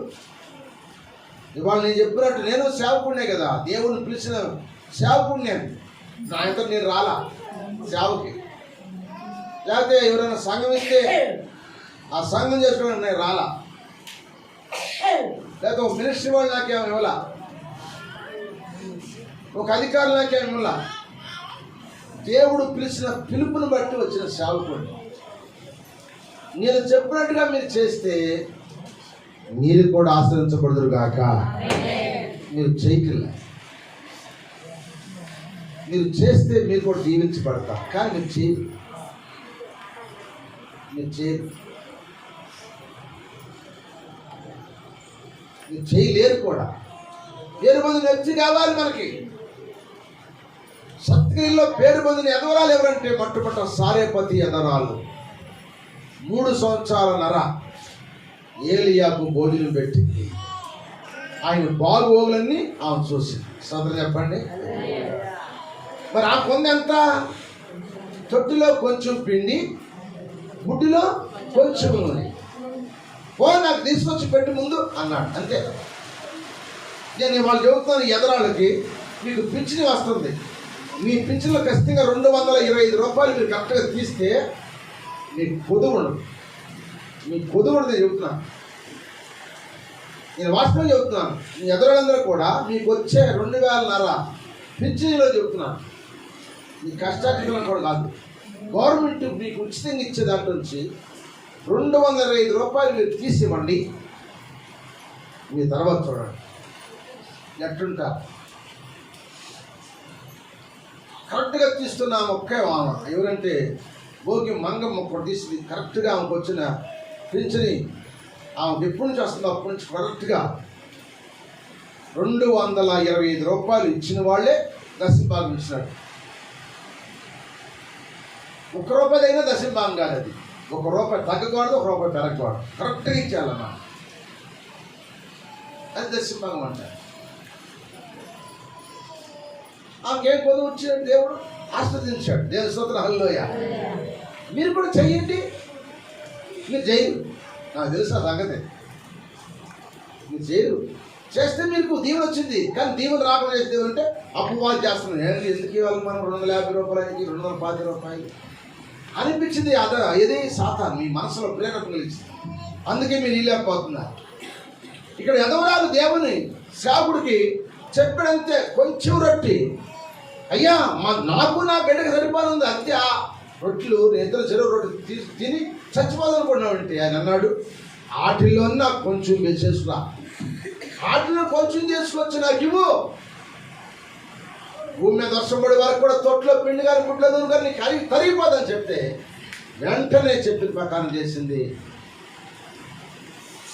ఇవాళ నేను చెప్పినట్టు. నేను సేవకుడినే కదా, దేవుని పిలిచిన సేవకుడిని. నా అంతా నేను రాలా సేవకి. లేకపోతే ఎవరైనా సంఘం ఇస్తే ఆ సంఘం చేసుకోవడానికి నేను రాలా. లేకపోతే ఒక మినిస్ట్రీ వాళ్ళు నాకేమో ఇవ్వాలా, ఒక అధికారులు నాకేమో ఇవ్వాలా. దేవుడు పిలిచిన పిలుపుని బట్టి వచ్చిన సేవకుడు. నేను చెప్పినట్టుగా మీరు చేస్తే మీరు కూడా ఆశ్రయించకూడదు గాక. మీరు చేయగల, మీరు చేస్తే మీరు కూడా దీవించబడతారు. కానీ మీరు చేయరు, మీరు చేయలేరు కూడా. పేరు పొందిన వ్యక్తి కావాలి మనకి. సత్క్రియల్లో పేరు పొందిన యదవరాలు ఎవరంటే మొట్టమొదట సారేపతి యదవరాలు. 3 సంవత్సరాలన్నర ఏలియాకు భోజనం పెట్టింది. ఆయన బాగోగులన్నీ ఆమె చూసింది. సోదరు చెప్పండి. మరి ఆ పొంది ఎంత? తొట్టిలో కొంచెం పిండి, బుడ్డిలో కొంచెం నూనె. నాకు తీసుకొచ్చి పెట్టి ముందు అన్నాడు. అంతే. నేను వాళ్ళు చెబుతున్నాను, ఎదరాళ్ళకి మీకు పింఛని వస్తుంది. మీ పింఛన్లో ఖచ్చితంగా 225 రూపాయలు మీరు కరెక్ట్గా తీస్తే మీకు పొదువు ఉండదు. మీకు పొదువు ఉండదు చెబుతున్నాను. నేను వాస్తవం చెబుతున్నాను. మీ ఎదరాళ్ళందరూ కూడా మీకు వచ్చే 2000 పింఛనీలో చెబుతున్నాను. మీ కష్టార్జితం కూడా కాదు. గవర్నమెంట్ మీకు ఉచితంగా ఇచ్చే దాంట్లో నుంచి 225 రూపాయలు మీరు తీసివ్వండి. మీ తర్వాత చూడండి ఎట్లుంటారు. కరెక్ట్గా తీస్తున్న ఒకే ఎవరంటే భోగి మంగమ్మ ఒకటి తీసి కరెక్ట్గా ఆమెకు వచ్చిన పింఛని ఆమెకు ఎప్పటి నుంచి వస్తుందో అప్పటి నుంచి కరెక్ట్గా 225 రూపాయలు ఇచ్చిన వాళ్ళే దశంభాగం ఇచ్చినట్టు. 1 రూపాయలు అయినా దశంభాగం కాదు. అది రూపాయి తగ్గకూడదు, రూపాయి పెరగకూడదు, కరెక్ట్గా ఇచ్చేయాలమ్మా. అది దర్శింపంగా అంటారు. ఆమెకేం పొదువు వచ్చాడు, దేవుడు ఆస్వాదించాడు. దేవుని స్తోత్రం, హల్లెలూయా. మీరు కూడా చెయ్యండి. మీరు చేయరు, నాకు తెలుసు ఆ సంగతి. మీరు చేయరు, చేస్తే మీకు దీవెన వచ్చింది. కానీ దీవెన రాకుండా చేస్తే అంటే అప్పువాలు చేస్తున్నాం. ఎందుకు ఇవ్వాలి మనం 250 రూపాయలకి 220 రూపాయలు అనిపించింది. ఏది సాతాను మీ మనసులో ప్రేరణ కలిగింది. అందుకే మీరు ఇవ్వలేకపోతున్నారు. ఇక్కడ ఎదవరాలు దేవుని సేవకుడికి చెప్పడంతే, కొంచెం రొట్టి అయ్యా నాకు నా బిడ్డకు సరిపోనుంది అంతే. ఆ రొట్టెలు ఇద్దరు చెరువు రొట్టె తిని చచ్చిపోదనుకున్నామంటే ఆయన అన్నాడు, వాటిల్లో నాకు కొంచెం చేసుకురా, వాటిలో కొంచెం చేసుకొచ్చి నాకు ఇవ్వు. భూమి మీద వర్షం పడే వరకు కూడా తొట్లో పిండి కానీ గుడ్లేదు కానీ తరిగిపోదని చెప్తే వెంటనే చెప్పిన ప్రకారం చేసింది.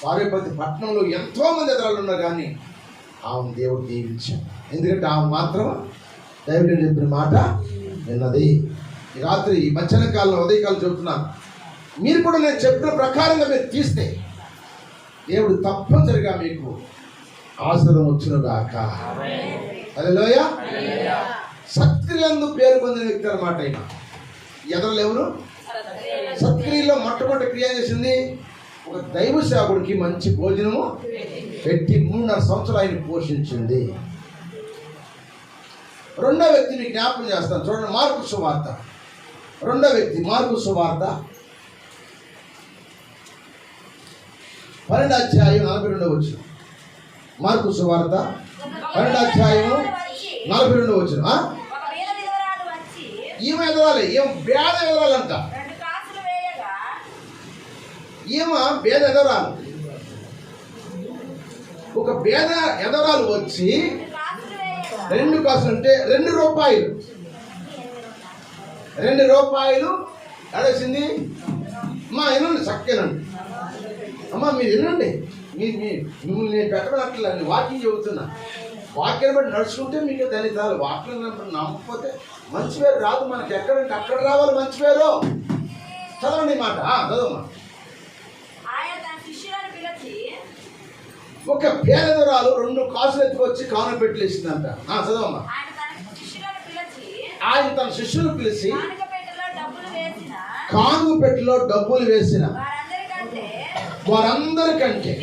సారేపతి పట్టణంలో ఎంతో మంది ఎదురాలు ఉన్నారు, కానీ ఆమె దేవుడు దీవించాడు. ఎందుకంటే ఆమె మాత్రం దేవుడు చెప్పిన మాట విన్నది. ఈ రాత్రి ఈ మధ్యాహ్న కాలంలో ఉదయకాలం చెబుతున్నాను, మీరు కూడా నేను చెప్పిన ప్రకారంగా మీరు తీస్తే దేవుడు తప్పనిసరిగా మీకు ఆశీర్వాదం వచ్చునుగాక. హల్లెలూయా. సత్క్రియలందు పేరు పొందిన వ్యక్తి అన్నమాట ఆయన. ఎదరలు ఎవరు? సత్క్రియలో మొట్టమొదటి క్రియ చేసింది, ఒక దైవ సేవకుడికి మంచి భోజనము పెట్టి 3.5 సంవత్సరాలు ఆయన పోషించింది. రెండో వ్యక్తిని జ్ఞాపకం చేస్తాను, చూడండి. మార్కు సువార్త రెండో వ్యక్తి, మార్కు సువార్త 12వ అధ్యాయం 42వ వచనం. మార్కు సువార్త 12వ అధ్యాయం 42వ వచనం. ఈమె ఎదరాలి, ఏం భేద ఎదరాలంట. ఈమె భేద ఎదరాలు. ఒక భేద ఎదరాలు వచ్చి 2 కాసులు అంటే 2 రూపాయలు అడేసింది. అమ్మా వినండి, చక్కనండి అమ్మా, మీరు వినండి. మిమ్మల్ని నేను పెట్టడం అట్లా వాక్యం చెబుతున్నా. వాక్యాన్ని బట్టి నడుచుకుంటే మీకు దాని చాలు. వాక్యం నమ్మకపోతే మంచి పేరు రాదు మనకి. ఎక్కడంటే అక్కడ రావాలి మంచి పేరు. చదవండి మాట, చదవమ్మా. ఒక పేదరాలు 2 కాసులు ఎత్తుకొచ్చి కాను పెట్టి వేసిందంట. చదవమ్మా. ఆయన తన శిష్యులు పిలిచి కాను పెట్టిలో డబ్బులు వేసిన వారందరికంటే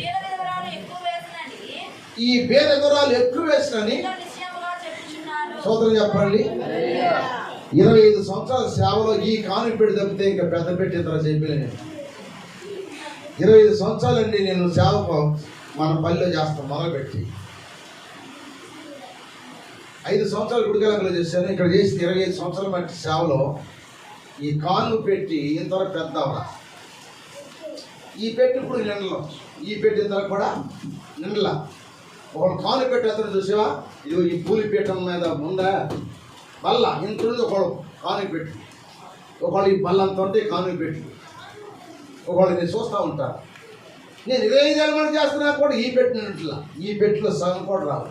ఈ పేదరాలు ఎక్కువ వేసినని సోదరు చెప్పండి. 25 సంవత్సరాల సేవలో ఈ కాను పెట్టి తప్పితే ఇంకా పెద్ద పెట్టి ఇతర చేయలేదు. 25 సంవత్సరాలండి నేను సేవ మన పల్లెలో చేస్తాం మొదలుపెట్టి. 5 సంవత్సరాలు గుడికలంలో చేశాను. ఇక్కడ చేసిన 25 సంవత్సరాల మట్టి సేవలో ఈ కాను పెట్టి ఇంతవరకు పెద్ద ఈ పెట్టి ఇప్పుడు నిండలో, ఈ పెట్టి ఇంతవరకు కూడా నిండల. ఒకళ్ళు కాను పెట్టి అతను చూసావా, ఇది ఈ పూలిపీఠం మీద ఉందా బల్ల ఇంత ఒకళ్ళు కాను పెట్టి, ఒకళ్ళు ఈ బల్లంత ఉంటే కాను పెట్టి, ఒకళ్ళు నేను చూస్తూ ఉంటారు. నేను 25 ఏళ్ళ మంది చేస్తున్నా కూడా ఈ పెట్టినట్లా. ఈ పెట్టిలో సగం కూడా రావు.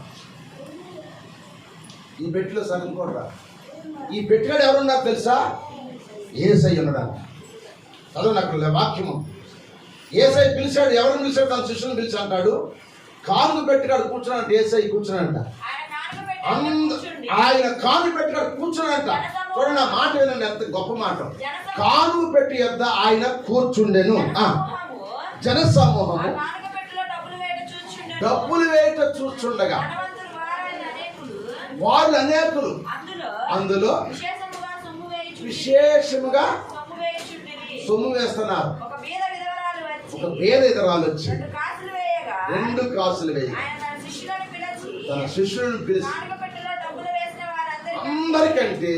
ఈ పెట్టిలో సగం కూడా రావు. ఈ పెట్టిగాడు ఎవరున్నారు తెలుసా? యేసయ్య ఉన్నాడు. చదువు నాకు వాక్యము. యేసయ్య పిలిచాడు. ఎవరిని పిలిచాడు? తన శిష్యుని పిలిచి అంటాడు, కాను పెట్టిగాడు కూర్చున్నాడు. యేసయ్య కూర్చున్నాడంట. ఆయన కాను పెట్టిగాడు కూర్చున్నాడంట. చూడండి ఆ మాట వినండి, ఎంత గొప్ప మాట. కాను పెట్టి యొద్ద ఆయన కూర్చుండెను. జనసమూహము డబ్బులు వేయట చూస్తుండగా వాళ్ళు అనేకులు అందులో విశేషముగా సొమ్ము వేస్తున్నారు. ఒక పేద విధవరాలు వచ్చి 2 కాసులు వేయి తన శిష్యులను పిలిచి అందరికంటే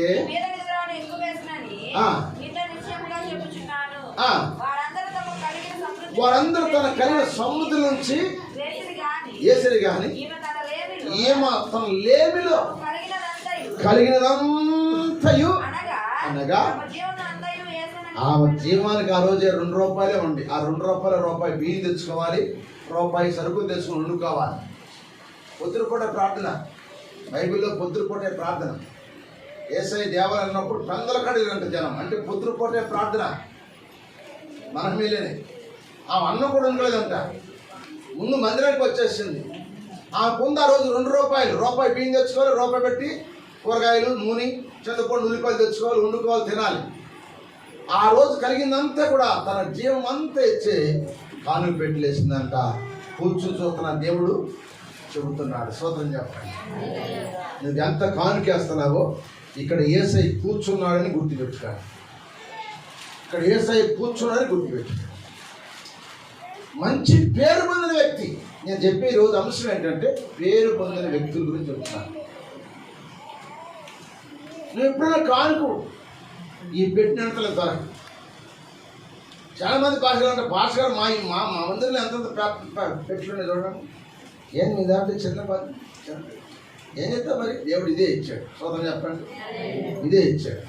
వారందరూ తన కలిగిన సముద్రం నుంచి వేసిరి గాని ఈమె తన లేమిలో కలిగినదంతయు అనగా ఆమె జీవానికి ఆ రోజే 2 రూపాయలే ఉండి, ఆ 2 రూపాయి బియ్యం తెచ్చుకోవాలి, రూపాయి సరుకులు తెచ్చుకుని వండుకోవాలి. పొద్దురుపూట ప్రార్థన, బైబిల్లో పొద్దురుపూటే ప్రార్థన. యేసయ్య దేవాలయం అన్నప్పుడు పెందల కడిగినంట జనం, అంటే పొద్దురుపూటే ప్రార్థన. మనకు మేలేనే. ఆ అన్నం కూడా ఉండలేదంట. ముందు మందిరానికి వచ్చేసింది. ఆ ముందు ఆ రోజు రూపాయి బియ్యం తెచ్చుకోవాలి, రూపాయి పెట్టి కూరగాయలు, నూనె, చింతపండు, ఉల్లిపాయలు తెచ్చుకోవాలి, వండుకోవాలి, తినాలి. ఆ రోజు కలిగిందంతా కూడా తన జీవం అంతా ఇచ్చి కానుక పెట్టలేసిందంట. కూర్చుని చూస్తున్న దేవుడు చెబుతున్నాడు. స్తోత్రం చెప్పండి. నువ్వు ఎంత కానుకేస్తున్నావో ఇక్కడ యేసయ్య కూర్చున్నాడని గుర్తుపెట్టుకోండి. ఇక్కడ యేసయ్య కూర్చున్నాడని గుర్తుపెట్టుకోండి. మంచి పేరు పొందిన వ్యక్తి. నేను చెప్పే ఈరోజు అంశం ఏంటంటే పేరు పొందిన వ్యక్తుల గురించి చెప్తున్నాను. నువ్వు ఎప్పుడైనా కానుకు ఈ పెట్టినంతలో దొరక. చాలా మంది భాషలు అంటే భాష గారు మా మందిరంలో ఎంత పెట్టుకునే చూడండి. ఏం మీ దాంట్లో చిన్న పని ఏం చెప్తా మరి దేవుడు ఇదే ఇచ్చాడు. సోదరు చెప్పండి, ఇదే ఇచ్చాడు.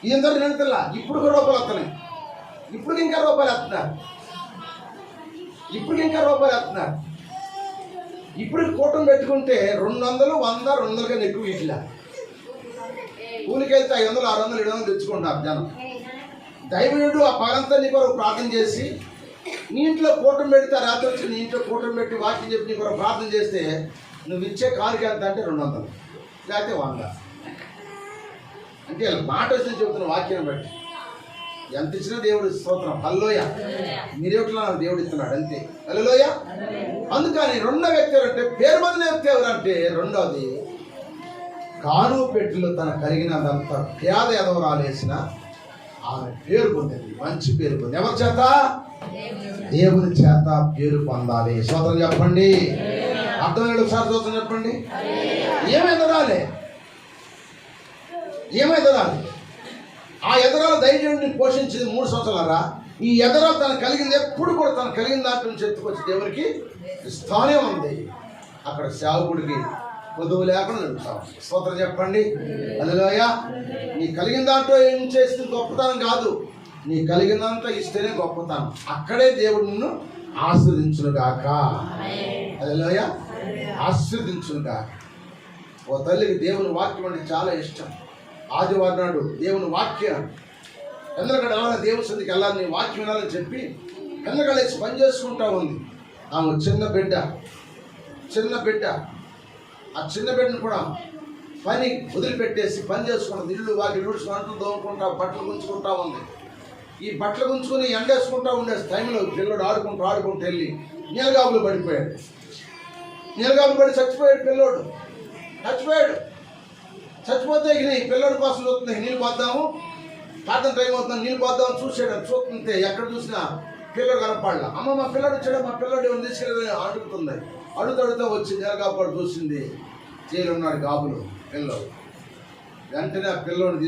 ఇదంతా నింతలా ఇప్పుడు రూపాయలు వస్తున్నాయి. ఇప్పుడు ఇంకా రూపాయలు వస్తున్నారు. ఇప్పుడు కూటమి పెట్టుకుంటే 200, 100, 200 కన్నా ఎక్కువ ఇట్లా. కూలికి వెళ్తే 500, 600, 700 తెచ్చుకుంటారు జనం. దైవజనుడు ఆ పగంతా నీ కొరకు ప్రార్థన చేసి నీ ఇంట్లో కూటమి పెడితే రాత్రి వచ్చి నీ ఇంట్లో కూటమి పెట్టి వాక్యం చెప్పి నీ కొరకు ప్రార్థన చేస్తే నువ్వు ఇచ్చే కానుక ఎంత అంటే 200 లేకపోతే 100. అంటే మాట వచ్చి చెబుతున్న వాక్యం బట్టి ఎంత ఇచ్చినా దేవుడు స్తోత్రం. హల్లెలూయా. మీరేట్లా దేవుడు ఇస్తున్నాడు అంతే. హల్లెలూయా. అందుకని రెండో వ్యక్తి ఎవరంటే పేరు పొందిన వ్యక్తి ఎవరంటే రెండోది కానుక పెట్టిలో తన కలిగినదంతా పేద ఎదవరాలేసిన ఆమె పేరు పొందింది. మంచి పేరు పొంది ఎవరి చేత? దేవుని చేత పేరు పొందాలి. స్తోత్రం చెప్పండి. అర్థమైన ఒకసారి స్తోత్రం చెప్పండి. ఏమెదరాలి? ఆ ఎదరాల ధైర్యాన్ని పోషించింది 3 సంవత్సరాలరా. ఈ ఎదరాలు తను కలిగింది ఎప్పుడు కూడా తను కలిగిన దాంట్లో నుంచి ఎత్తుకొచ్చి దేవునికి ఇస్తానే ఉంది. అక్కడ సేవకుడికి పొదువు లేకుండా నడుపుతాం. స్తోత్రం చెప్పండి. హల్లెలూయా. నీ కలిగిన దాంట్లో ఏం చేస్తే గొప్పతనం కాదు, నీ కలిగినంత ఇస్తేనే గొప్పతనం. అక్కడే దేవుడు నిన్ను ఆశీర్వదించునుగాక. హల్లెలూయా. ఆశీర్వదించునుగాక. ఓ తల్లికి దేవుని వాక్యం అంటే చాలా ఇష్టం. ఆదివారం నాడు దేవుని వాక్యం ఎందుకంటే దేవుని సన్నిధికి వెళ్ళాలని వాక్యం వినాలని చెప్పి ఎందుకలేసి పని చేసుకుంటా ఉంది. ఆమె చిన్న బిడ్డ. ఆ చిన్న బిడ్డను కూడా పని వదిలిపెట్టేసి పని చేసుకుంటుంది. ఇల్లు వాకి నూడ్చుకుని అంటూ దోముకుంటా బట్టలు గుంచుకుంటా ఉంది. ఈ బట్టలు గుంచుకుని ఎండేసుకుంటా ఉండే టైంలో పిల్లడు ఆడుకుంటూ వెళ్ళి నీలగాబులు పడిపోయాడు. నీలగాబులు పడి చచ్చిపోయాడు. పిల్లోడు చచ్చిపోతే ఈ పిల్లడి కోసం చూస్తుంది. నీళ్ళు పోద్దాము, ప్రార్థన టైం అవుతుంది, నీళ్ళు పోద్దామని చూస్తుంటే ఎక్కడ చూసినా పిల్లడు కనపడలా. అమ్మ మా పిల్లడు వచ్చాడు, మా పిల్లడు ఏమైనా తీసుకెళ్ళి అడుగుతుంది. అడుగుతూ వచ్చి నీలగాబులు చూసింది. జైలు ఉన్నాడు గాబులు పిల్లడు. వెంటనే ఆ పిల్లోని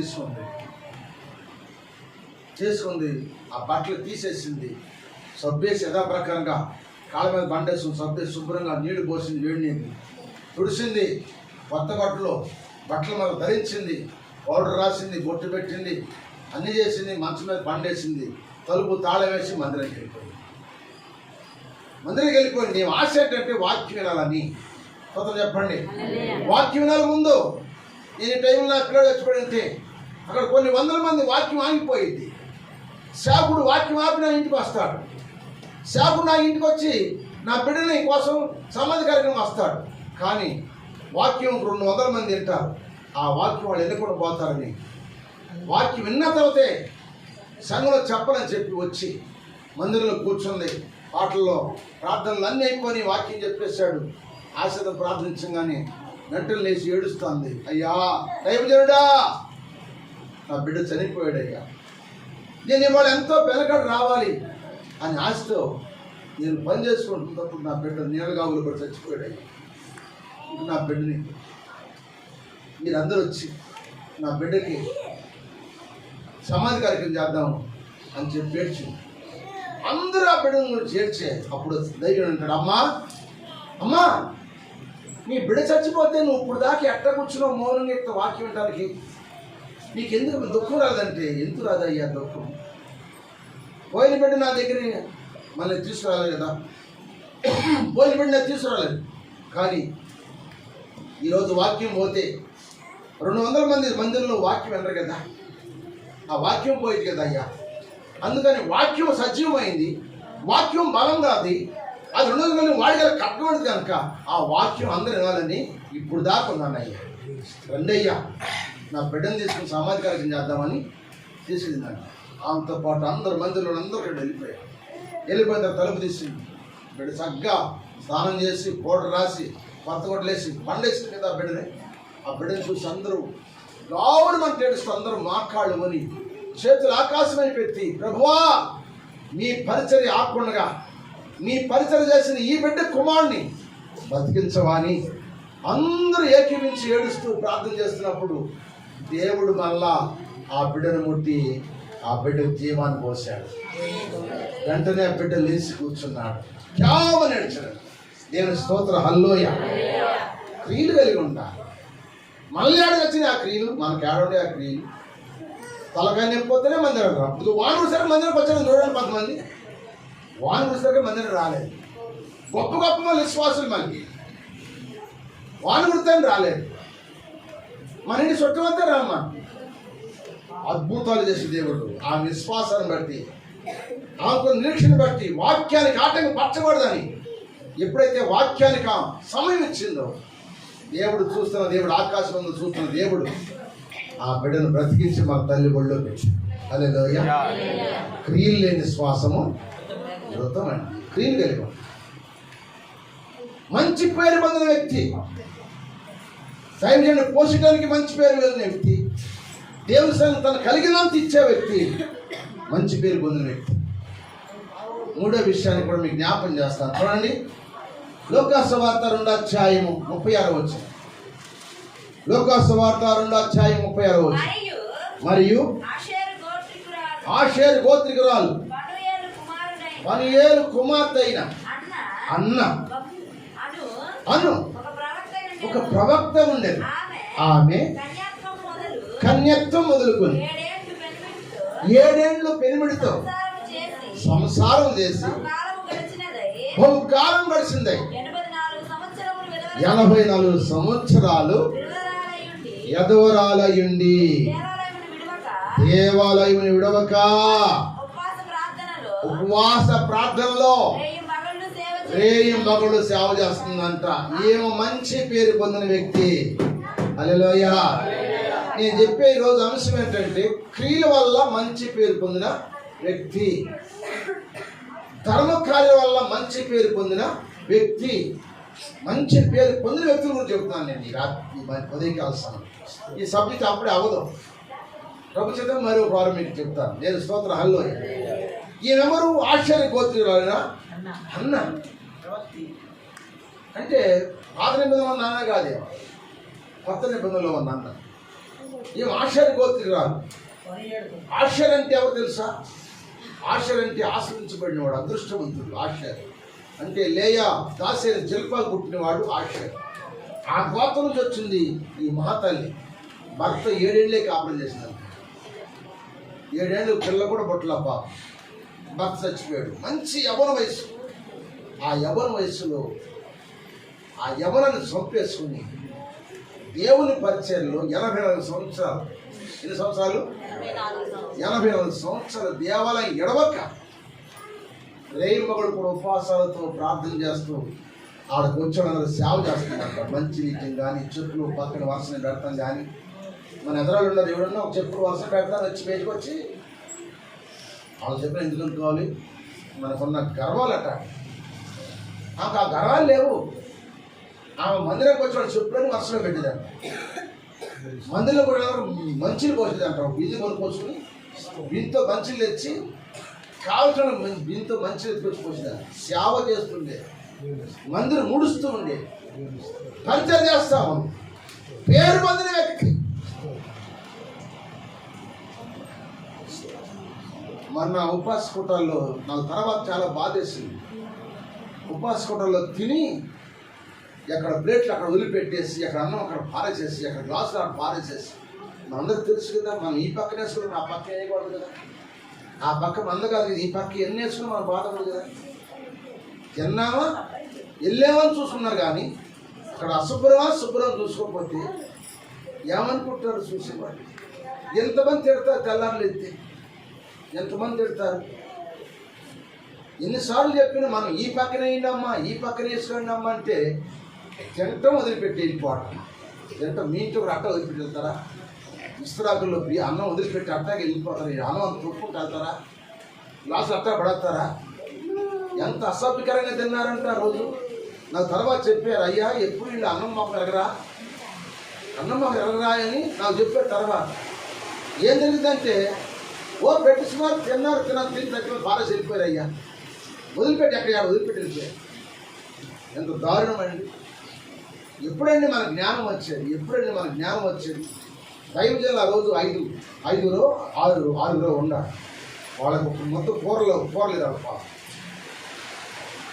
చేసుకుంది. ఆ బట్టలు తీసేసింది. సబ్బేసి యథాప్రకారంగా కాళ్ళ మీద బండేసుకుని సబ్బేసి శుభ్రంగా నీళ్లు పోసింది. వేడి నీళ్ళు తుడిసింది. కొత్త బట్టలు మీద ధరించింది. పౌడర్ రాసింది, బొట్టు పెట్టింది, అన్నీ చేసింది. మంచం మీద బండేసింది. తలుపు తాళం వేసి మందిరానికి వెళ్ళిపోయింది. నేను ఆశ ఏంటంటే వాక్యం వినాలని. కొత్త చెప్పండి. వాక్యం వినాలి. ముందు నేను ఈ టైంలో నా పిల్లలు చచ్చిపోయింటే అక్కడ కొన్ని 100 మంది వాక్యం ఆగిపోయింది. సేవకుడు వాక్యం ఆపి నా ఇంటికి వస్తాడు. సేవకుడు నా ఇంటికి వచ్చి నా బిడ్డని కోసం సమాధి కార్యక్రమం వస్తాడు. కానీ వాక్యం 200 మంది వింటారు. ఆ వాక్యం వాళ్ళు ఎన్నుకొని పోతారని వాక్యం విన్న తర్వాతే సంఘంలో చెప్పాలని చెప్పి వచ్చి మందిరంలో కూర్చుంది. పాటల్లో ప్రార్థనలు అన్నీ అయిపోయి వాక్యం చెప్పేశాడు. ఆశీర్వాదం ప్రార్థించగానే గంటలు లేచి ఏడుస్తుంది. అయ్యా దైవజనుడా, నా బిడ్డ చనిపోయాడయ్యా, నేను ఇవాళ ఎంతో వెనకడు రావాలి అని ఆశతో నేను పని చేసుకుంటున్నప్పుడు నా బిడ్డ నీలగావులు కూడా చచ్చిపోయాడయ్యా. నా బిడ్డని మీరందరూ వచ్చి నా బిడ్డకి సమాధి కార్యక్రమం చేద్దాం అని చెప్పి ఏడ్చి అందరూ ఆ బిడ్డను చేర్చే అప్పుడు ధైర్యం అంటాడు. అమ్మా నీ బిడ్డ చచ్చిపోతే నువ్వు ఇప్పుడు దాకా ఎట్ట కూర్చున్నావు మౌనంగా ఎట్ట వాక్యం వినడానికి? నీకు ఎందుకు దుఃఖం రాదంటే ఎందుకు రాదయ్యా దుఃఖం? పోయిన బిడ్డ నా దగ్గర మళ్ళీ తీసుకురాలేదు కదా, పోయిన బిడ్డ నాకు తీసుకురాలేదు. కానీ ఈరోజు వాక్యం పోతే 200 మంది మందిరంలో వాక్యం వినరు కదా, ఆ వాక్యం పోయింది కదా అయ్యా. అందుకని వాక్యం సజీవమైంది, వాక్యం బలంగా అది రెండోది కానీ వాడికి కట్టబడింది కనుక ఆ వాక్యం అందరూ వినాలని ఇప్పుడు దాకా ఉన్నాను. అయ్యా రండయ్యా నా బిడ్డను తీసుకుని సమాధి కార్యక్రమం చేద్దామని తీసుకెళ్ళిందండి. ఆమెతో పాటు అందరు మందిలో అందరూ ఇక్కడ వెళ్ళిపోయిన తర్వాత తలుపు తీసింది. బిడ్డ చక్కగా స్నానం చేసి పౌడర్ రాసి కొత్త కొట్టలేసి పండేసింది కదా ఆ బిడ్డని చూసి అందరూ రావుడు మన ఏడుస్తూ అందరూ మాట్లాడు అని చేతులు ఆకాశమై పెట్టి, ప్రభువా మీ పరిచర్య ఆకుండా నీ పరిచర్య చేసిన ఈ బిడ్డ కుమారుని బతికించవా అని అందరూ ఏకీవించి ఏడుస్తూ ప్రార్థన చేస్తున్నప్పుడు దేవుడు మళ్ళా ఆ బిడ్డను ముట్టి ఆ బిడ్డకు జీవాన్ని పోశాడు. వెంటనే ఆ బిడ్డ లేచి కూర్చున్నాడు, క్యామని ఏడ్చాడు. దేవుని స్తోత్ర హల్లోయ. క్రియలు కలిగి ఉంటారు. మళ్ళీ ఆడ వచ్చినాయి ఆ క్రియలు, మనకి ఆడే ఆ క్రియలు. తలకాయ నింపిపోతేనే మందిరం రాదు. వాన కురిసరికి మందిరం వచ్చాను చూడండి. 10 మంది వాన కురిసరికి మందిరం రాలేదు. గొప్ప గొప్ప మళ్ళీ విశ్వాసులు మనకి వాన కురితేనే రాలేదు. మన ఇంటి చుట్టమంతా రామ్మా అద్భుతాలు చేసే దేవుడు ఆ విశ్వాసాన్ని బట్టి, ఆమెకు నిరీక్షణ బట్టి వాక్యానికి ఆటంకం పరచకూడదని ఎప్పుడైతే వాక్యానికి సమయం ఇచ్చిందో దేవుడు చూస్తున్న దేవుడు, ఆకాశంలో చూస్తున్న దేవుడు ఆ బిడ్డను బ్రతికించి మన తల్లి ఒళ్ళో పెట్టి. హల్లెలూయా. క్రియలు లేని శ్వాసము మృతం అండి. క్రియలు కలిగి మంచి పేరు పొందిన వ్యక్తి, సైన్యాన్ని పోషించడానికి మంచి పేరు వెళ్ళిన వ్యక్తి, దేవుని సైన్యం తను కలిగినంత ఇచ్చే వ్యక్తి, మంచి పేరు పొందిన వ్యక్తి. మూడో విషయాన్ని కూడా మీకు జ్ఞాపం చేస్తాను చూడండి. లోకాసువార్త 2:36 లోకాసువార్త 2:36 మరియు ఆషేరు గోత్రికురాలు పనియేలు కుమార్తె అయిన అన్న అను ఒక ప్రవక్త ఉండేది. ఆమె కన్యత్వం మొదలుకొని 7 ఏళ్ళు పెనిమిడితో సంసారం చేసి బహుకాలం గడిచింది. 84 సంవత్సరాలు యదవరాలయుండి దేవాలయముని విడవక ఉపవాస ప్రార్థనలో రేయం మగళ్ళు సేవ చేస్తుందంట. ఏమో మంచి పేరు పొందిన వ్యక్తి. హల్లెలూయా. నేను చెప్పే ఈరోజు అంశం ఏంటంటే క్రియల వల్ల మంచి పేరు పొందిన వ్యక్తి, ధర్మకార్యం వల్ల మంచి పేరు పొందిన వ్యక్తి, మంచి పేరు పొందిన వ్యక్తుల గురించి చెబుతున్నాను నేను ఈ ఉదయకాల సమయం. ఈ సబ్జెక్ట్ అప్పుడే అవ్వదు, ప్రభు చేత మరో వారం మీకు చెప్తాను. నేను స్తోత్ర హల్లోయ. ఈమెవరు? ఆశ్చర్య గోత్రురాలిన అన్న. అంటే పాత నిబంధనలో ఉన్న అన్న కాదే, కొత్త నిబంధనలో ఉన్న అన్న. ఈమె ఆశ్చర్య గోత్రురాలు. ఆశ్చర్య అంటే ఎవరు తెలుసా? ఆశ్చర్య అంటే ఆశ్రయించబడినవాడు, అదృష్టవంతుడు. ఆశ్చర్య అంటే లేయా దాసేన జల్పాలు పుట్టినవాడు ఆశ్చర్య. ఆ గోత్రం నుంచి వచ్చింది ఈ మహాతల్లి. భర్త 7 ఏళ్ళే కాపురం చేసినాడు. 7 ఏళ్ళు పిల్ల కూడా పుట్టల పాప. భర్త చచ్చిపోయాడు. మంచి యవ్వన వయసు. ఆ యవ్వన వయసులో ఆ యవ్వనాన్ని చంపేసుకుని దేవుని పరిచయంలో 84 సంవత్సరాలు. ఎన్ని సంవత్సరాలు? 84 సంవత్సరాలు దేవాలయం ఎడవక రేయింబగడు కూడా ఉపవాసాలతో ప్రార్థన చేస్తూ ఆడకు వచ్చి సేవ చేస్తున్నారు. మంచి నిత్యం కానీ చెట్లు పక్కన వర్షం పెడతాం కానీ, మన ఎదురాలు ఉన్నారు ఎవరన్నా ఒక చెప్పుడు వర్షం పెడతాను వచ్చి బయటకు వచ్చి వాళ్ళు చెప్పిన ఎందుకు అనుకోవాలి? మనకున్న గర్వాలట. నాకు ఆ గర్వాలు లేవు. ఆమె మందిరానికి వచ్చి వాళ్ళు చెప్పులని వర్షంలో పెట్టేదాన్ని. మందిలో కూడా మంచిలు పోసేదంటారు. బింది కొనుక్కొచ్చుకుని బింతో మంచిలు తెచ్చి కావలసిన బింతో మంచిలు ఎత్తుకొచ్చి పోసేదాన్ని. సేవ చేస్తుండే, మందిరం ముడుస్తూ ఉండే, పరిచయం చేస్తాము. పేరు పొందిన వ్యక్తి. మొన్న ఉపాస కూటాల్లో నాకు తర్వాత చాలా బాధేసింది. ఉపాస కూటాల్లో తిని ఎక్కడ ప్లేట్లు అక్కడ వదిలిపెట్టేసి, అక్కడ అన్నం అక్కడ పారేసేసి, అక్కడ గ్లాసులు అక్కడ పారేసేసి, మనందరికి తెలుసు కదా, మనం ఈ పక్కన వేసుకున్నాం ఆ పక్క వేయకూడదు కదా, ఆ పక్క మంద కాదు ఈ పక్క ఎన్ని వేసుకున్నా మనం బాధపడదు కదా. తిన్నామా వెళ్ళామని చూసుకున్నారు కానీ అక్కడ అశుభ్రమా శుభ్రం చూసుకోకపోతే ఏమనుకుంటారు చూసేవాళ్ళు? ఎంతమంది తిడతారు తెల్లారులు ఎత్తి. ఎంతమంది తిడతారు? ఎన్నిసార్లు చెప్పినా మనం ఈ పక్కన వేయండమ్మా, ఈ పక్కన వేసుకోండి అమ్మా అంటే తింటం వదిలిపెట్టి వెళ్ళిపోవడం. తింటం మీ ఇంటికి అట్ట వదిలిపెట్టి వెళ్తారా? ఇస్తరాకుల్లో అన్నం వదిలిపెట్టి అట్టాకి వెళ్ళిపోతారు. ఈ అన్నం అంత తొప్పుకుంటూ వెళ్తారా? గ్లాసు అట్టా పడతారా? ఎంత అసభ్యకరంగా తిన్నారంటే ఆ రోజు నాకు తర్వాత చెప్పారు, అయ్యా ఎప్పుడు వీళ్ళు అన్నం మాకు ఎరగరా అని నాకు చెప్పారు. తర్వాత ఏం జరిగిందంటే పెట్టిస్తున్నారు, తిన్నారు, తిని తక్కువ బాగా వెళ్ళిపోయారు. అయ్యా వదిలిపెట్టి ఎక్కడ వదిలిపెట్టి వెళ్ళిపోయారు. ఎంత దారుణమండి. ఎప్పుడండి మన జ్ఞానం వచ్చేది? దైవజనులు ఆ రోజు ఐదుగురో ఆరుగురో ఉండాలి. వాళ్ళకు మొత్తం కూరలు తప్ప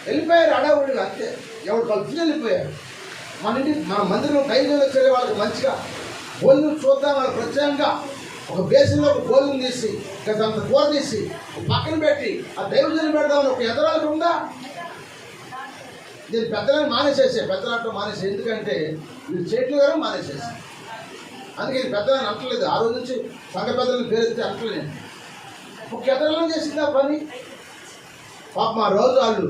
వెళ్ళిపోయారు అడవుడిగా. అంతే, ఎవరు కలిసి వెళ్ళిపోయారు. మన మందిరం దైవజనులు వచ్చే వాళ్ళకి మంచిగా భోజనం చూద్దాం, వాళ్ళకి ప్రత్యేకంగా ఒక బేసిన్లో ఒక భోజనం తీసి అంత కూర తీసి పక్కన పెట్టి ఆ దైవజనులు పెడదామని ఒక ఎదరాలకు ఉందా? దీన్ని పెద్దలను పెద్దలంటూ మానేసే. ఎందుకంటే వీళ్ళు చేతులు గారు మానేసేసి, అందుకే ఇది పెద్దలని అంటలేదు. ఆ రోజు నుంచి సంఘ పెద్దలను పేరెత్తి అంటలేదు. ఒక ఎదరలో చేసింది ఆ పని. పాప మా రోజు వాళ్ళు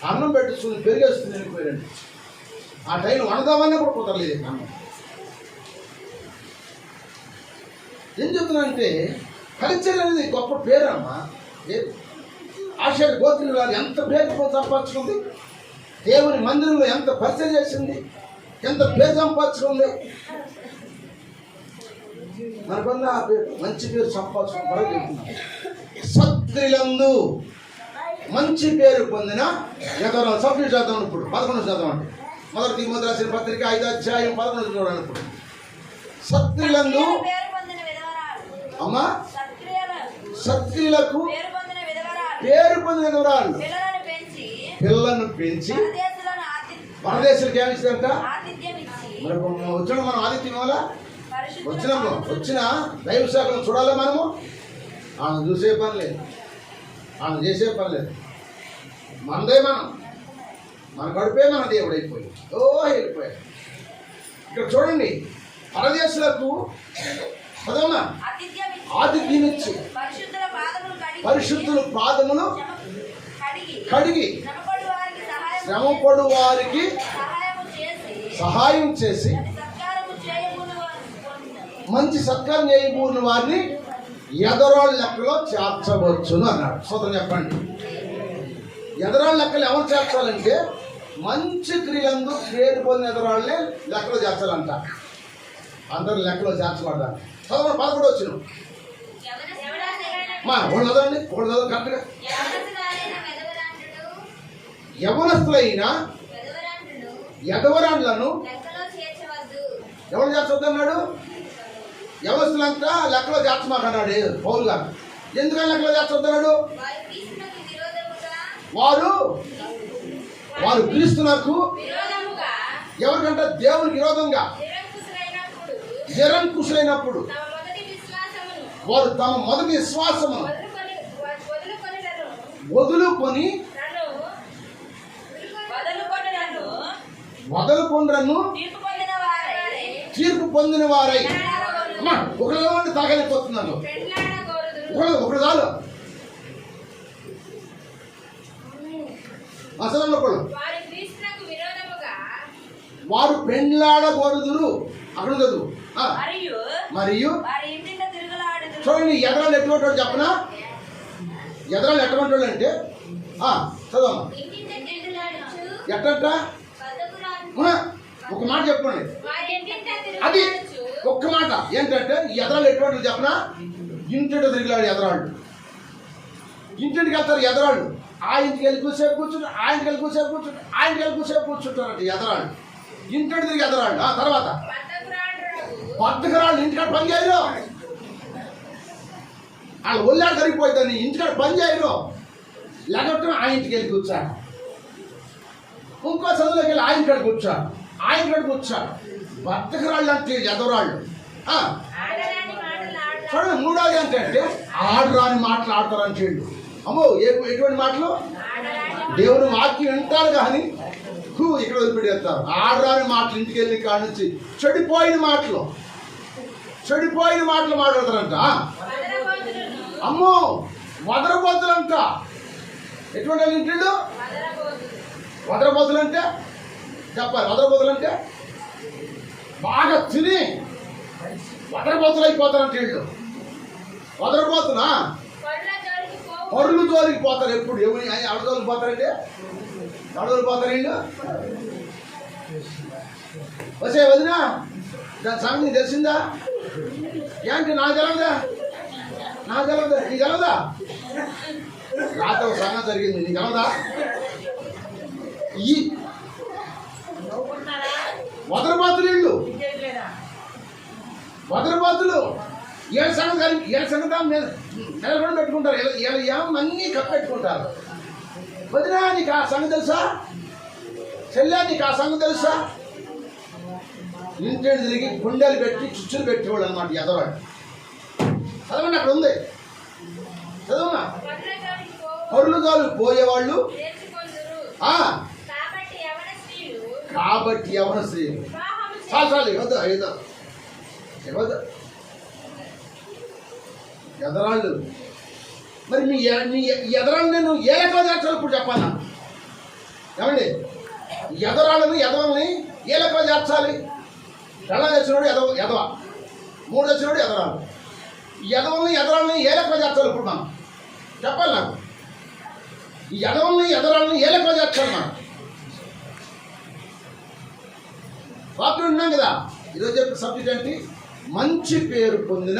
అన్నం పెట్టిస్తుంది, పెరిగేస్తుంది వెళ్ళిపోయారండి. ఆ టైం వండదామన్నా కూడా కుదరలేదు అన్నం. ఏం చెప్తున్నానంటే కల్చర్ అనేది గొప్ప పేరమ్మా. ఆషాఢ గోత్రులు వారు ఎంత పేరు సంపాదించుకుంది, దేవుని మందిరంలో ఎంత పరిచయం చేసింది, ఎంత పేరు సంపాదించుకుంది. మనకున్న ఆ పేరు మంచి పేరు సంపాదించుకున్నాం. సత్క్రియలందు మంచి పేరు పొందిన ఎదవరం సభ్యులు చదవండి. ఇప్పుడు 11 చదవండి. మొదటి తిమోతి రాసిన పత్రిక 5వ అధ్యాయం 11 చూడండి. ఇప్పుడు సత్క్రియలందు అమ్మా సత్క్రియలకు పేరు పొందిన విధవరాలు పిల్లలను పెంచి పరదేశాలకు ఏమిస్తుందంట? మరి వచ్చిన మనం ఆదిత్యం వల్ల వచ్చిన దైవ శాఖను చూడాలి. మనము ఆమె చూసే పని లేదు, ఆమె చేసే పని లేదు. మనదే మన కడుపే మన దేవుడు అయిపోయింది. వెళ్ళిపోయాడు. ఇక్కడ చూడండి, పరదేశులకు చదవనా ఆతిథ్యం ఇచ్చి పరిశుద్ధుల పాదములు కడిగి శ్రమపడు వారికి సహాయం చేసి మంచి సత్కారం చేయబూరిన వారిని ఎదరాళ్ళ లెక్కలో చేర్చవచ్చును అన్నాడు. సోదరు చెప్పండి, ఎదరాళ్ళ లెక్కలు ఎవరు చేర్చాలంటే మంచి క్రియలందు పేరు పొందిన ఎదరాళ్ళనే లెక్కలో చేర్చాలంట. అందరు లెక్కలో చేర్చబడ్డారు. చదవండి 11 వచ్చిన చదవండి కరెక్ట్గా. యవనస్తులైన ఎదవరాండ్లను ఎవరు చేర్చొద్దన్నాడు? యవనస్తులంతా లెక్కలో చేర్చమాకన్నాడు పౌలు గారు. ఎందుకని లెక్కలో చేర్చొద్దన్నాడు? వారు క్రీస్తునకు ఎవరికంటే దేవునికి విరోధంగా నిరంకుశులైనప్పుడు వారు తమ మొదటి విశ్వాసమును వదులుకొని తీర్పు పొందిన వారై ఒకటి తాగలేకపోతున్నాను. ఒకటి చాలు అసలు వారు పెండ్లాడకూడదురు. అక్కడ చదువు. మరియు చూడండి, ఎదరాలు ఎటువంటి వాడు చెప్పనా? ఎదరాలు ఎటువంటి వాడు అంటే చదవమ్మా. ఎట్ట ఒక మాట చెప్పండి. అది ఒక్క మాట ఏంటంటే ఎదరాలు ఎటువంటి చెప్పనా? ఇంటింట తిరిగిలాడు ఎదరాళ్ళు. ఇంటింటికి వెళ్తారు ఎదరాళ్ళు. ఆ ఇంటికి వెళ్ళి కూర్చోసేపు కూర్చుంటారు, ఆ ఇంటికి వెళ్ళి కూర్చోసేపు కూర్చుంటారు, ఆ ఇంటికి వెళ్ళి కూర్చోసేపు కూర్చుంటారంట ఎదరాళ్ళు. ఇంటింటి తిరిగి ఎదరాళ్ళు. తర్వాత పట్టకరాళ్ళు ఇంటికాడ పని చేయరు. వాళ్ళు ఒళ్ళాడు కరిగిపోతుందని ఇంటికాడ పని చేయరు. లేకపోతే ఆ ఇంటికి వెళ్ళి కూర్చాడు. ఇంకో చదువులోకి వెళ్ళి ఆ ఇంటికాడ కూర్చాడు, ఆ ఇంటికాడ కూర్చాడు. బతకరాళ్ళు అంటే ఎదవరాళ్ళు. చూడండి, మూడోది ఏంటంటే ఆడరాని మాటలు ఆడతారని చెడు. అమ్మో, ఎటువంటి మాటలు? దేవుని వాక్యం వింటారు కానీ ఇక్కడ వదిలిపెట్టేస్తారు. ఆడరాని మాటలు ఇంటికి వెళ్ళి కాడి నుంచి చెడిపోయిన మాటలు మాట్లాడతారంట. అమ్మో, వదరబోతులంట. ఎటువంటి వాళ్ళు ఇంటిళ్ళు? వదరబోతులు అంటే చెప్పాలి. వదరబోతులు అంటే బాగా తిని వదరబోతులు అయిపోతారంట వీళ్ళు. వదరబోతున్నా పరులు జోలికి పోతారు. ఎప్పుడు ఎవరి ఎవరి పోతారంటే ఎవరి పోతారు వీళ్ళు? వచ్చే వదినా దాని సంగతి తెలిసిందా? ఏంటి నాకు తెలవదా? నాకు తెలవదా? నీకు తెలవదా? రాత్రి ఒక సంగతి జరిగింది, నీకు తెలవదా? ఈ వదరబాతులు వీళ్ళు, వదరబాతులు ఏడు సంగతి నెలకొని పెట్టుకుంటారు. అన్నీ కప్పెట్టుకుంటారు. వదినా నీకు ఆ సంగతి తెలుసా? చెల్లె నీకు ఆ సంగతి తెలుసా? ఇంటిని తిరిగి గుండెలు పెట్టి చుచ్చులు పెట్టేవాడు అనమాట ఎదవాడు. చదవండి, అక్కడ ఉంది, చదవనా? పరులు గాలు పోయేవాళ్ళు కాబట్టి యవన స్త్రీలు చాలు చాలు ఇవ్వద్దు ఇవ్వద్దు ఎదరాళ్ళు. మరి మీ ఎదరాళ్ళు నేను ఏ లెక్క చేర్చాలి ఇప్పుడు చెప్పాలా? ఏమండి, ఎదరాళ్ళని ఎదవల్ని ఏ లెక్క చేర్చాలి? ఎలా తెచ్చినోడు ఎదవ, మూడు తెచ్చినోడు ఎదరాలు. ఎదరాలని ఏ లెక్క చేర్చాలి ఇప్పుడు మనం చెప్పాలి? నాకు ఈ ఎదరాలని ఏ లెక్క చేర్చాలి? మనం వాక్యం ఉన్నాం కదా. ఈరోజు చెప్పిన సబ్జెక్ట్ ఏంటి? మంచి పేరు పొందిన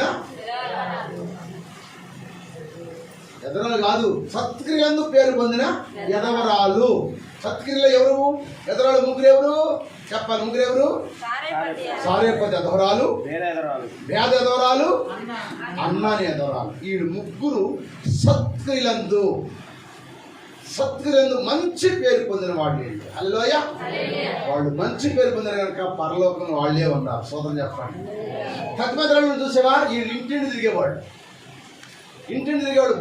ఎదరాలు కాదు, సత్క్రియలందు పేరు పొందిన ఎదవరాలు. సత్క్రియలో ఎవరు ఎదరాలు? ముగ్గురు ఎవరు చెప్పాలి? ముగ్గురు ఎవరు? సారేపతి ఎదవరాలు, వేద ఎదవరాలు, అన్నాని ఎదవరాలు. ఈ ముగ్గురు సత్క్రియలందు మంచి పేరు పొందిన వాళ్ళు. హల్లెలూయా. వాళ్ళు మంచి పేరు పొందిన కనుక పరలోకంలో వాళ్ళే ఉన్నారు. సోదరం చెప్పండి. సత్యమంత్రాలను చూసేవా? వీళ్ళు ఇంటిని తిరిగేవాడు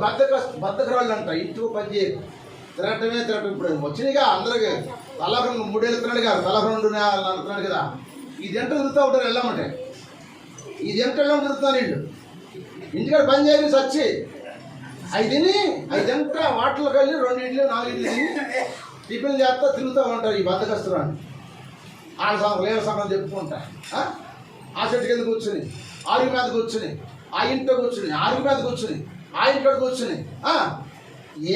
బద్దకరాళ్ళు అంట. ఇంటికి పని చేయరు, తిరగటం. ఇప్పుడు వచ్చినాయిగా అందరికి తలకొండ 3 ఏళ్ళు తిన్నాడు కదా, తలకొండ అంటున్నాడు కదా. ఇది ఎంత తిరుగుతూ ఉంటారు వెళ్ళమంటే, ఇది ఎంత వెళ్ళమని తిరుగుతాను. వీళ్ళు ఇంటికాడ పని చేయని సచ్చి 5 వాటర్లోకి వెళ్ళి 2 ఇడ్లు 4 ఇడ్లు తిని టిఫిన్ చేస్తా తిరుగుతూ ఉంటారు ఈ బద్దకస్తురాన్ని. ఆడ సంవత్సరం 7 సంవత్సరం చెప్పుకుంటా ఆ చెట్టు కింద కూర్చుని, ఆరు మీద కూర్చుని, ఆ ఇంట్లో కూర్చుని, ఆరు మీద కూర్చుని, ఆ ఇంట్లో కూర్చుని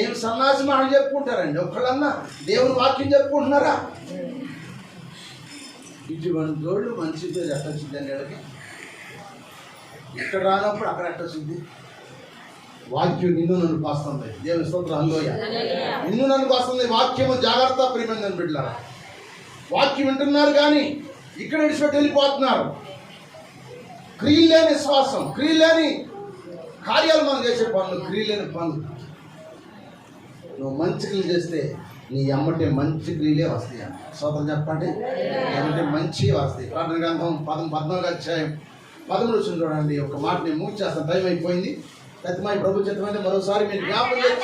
ఏం సన్నాసి మాటలు చెప్పుకుంటారండి? ఒక్కళ్ళన్నా దేవుని వాక్యం చెప్పుకుంటున్నారా? ఇటువంటి తోళ్ళు మంచి పేరు ఎట్ట వచ్చిందండి వీళ్ళకి? ఇక్కడ రానప్పుడు అక్కడ ఎట్ట వచ్చింది? వాక్యం నిన్ను నన్ను కాస్తుంది. దేవుని స్తోత్రం. హల్లెలూయా. నిన్ను నన్ను కాస్తుంది వాక్యము. జాగ్రత్త ప్రియమైన బిడ్డలారా, వాక్యం వింటున్నారు కానీ ఇక్కడ విడిచిపెట్టి వెళ్ళిపోతున్నారు. క్రియలు లేని విశ్వాసం, క్రియలు లేని కార్యాలు మనం చేసే పనులు, క్రియలు లేని పనులు. నువ్వు మంచి క్రియలు చేస్తే నీ ఎమ్మటే మంచి క్రియలే వస్తాయి. స్తోత్రం చెప్పండి. ఏమంటే మంచి వస్తాయి. ప్రార్థన గ్రంథం 14వ అధ్యాయం 13 చూడండి. ఒక మాట నేను మూవ్ చేస్తాను, టైం అయిపోయింది. ప్రతిమాయి ప్రభు చిత్తమైతే మరోసారి మీరు జ్ఞాపకం చేసి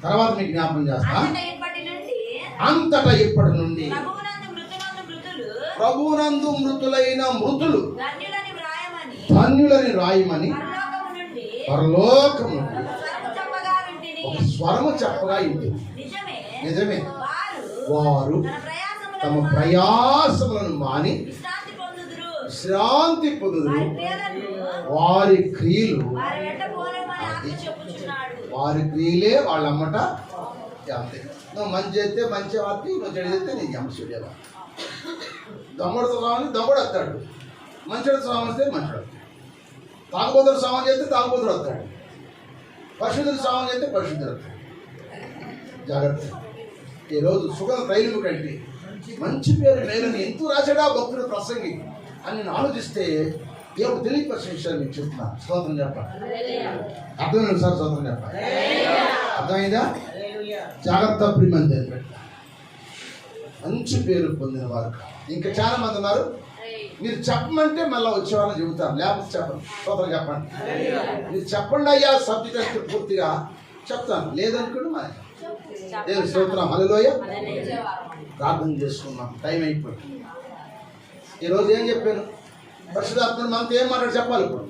తర్వాత మీకు జ్ఞాపకం చేస్తా. అంతటా ఇప్పటి నుండి ప్రభువునందు మృతులైన మృతులు ధన్యులని రాయమని పరలోకం నుండి ఒక స్వరము చెప్పగా ఇంటి. నిజమే, వారు తమ ప్రయాసములను మాని విశ్రాంతి పొందుదురు. వారి క్రియలు వారి క్రియలే వాళ్ళమ్మట అంతే. నువ్వు మంచి చేస్తే మంచి వార్త, నువ్వు చెడు చేస్తే నీకు అమ్మ చెడేవా. దొంగడుతో సామాన్ దొంగడు వస్తాడు, మంచిడు సామాన్ వస్తే మంచిడు వస్తాడు. తాగుబోతుడు సామాన్ చేస్తే తాగుబోతుడు వస్తాడు, పరిశుద్ధుడు సామాన్ చేస్తే పరిశుద్ధుడు వస్తాడు. జాగ్రత్త. ఈరోజు సుగంధ తైలము కంటే మంచి పేరు మేలని ఎంతో రాశాడా భక్తుడు ప్రసంగి అని నేను ఆలోచిస్తే దేవుడు తెలియపరిచిన విషయాలు మీకు చెప్తున్నాను. స్తోత్రం చెప్పండి. అర్థమైంది సార్? స్తోత్రం చెప్పండి. అర్థమైందా? జాగ్రత్త ప్రియమంది. మంచి పేరు పొందిన వారు. ఇంకా చాలా మంది ఉన్నారు. మీరు చెప్పమంటే మళ్ళీ వచ్చే వాళ్ళని చెబుతాను, లేకపోతే చెప్పండి. స్తోత్రం చెప్పండి. మీరు చెప్పండి అయ్యా, సబ్జెక్ట్ అయితే పూర్తిగా చెప్తాను, లేదనుకోండి మా దేవుని స్తోత్రం. హల్లెలూయా. ప్రార్థన చేసుకున్నాం, టైం అయిపోయింది. ఈరోజు ఏం చెప్పాను? పరిశుద్ధాత్మను మనతో ఏం మాట్లాడి చెప్పాలి ఇప్పుడు?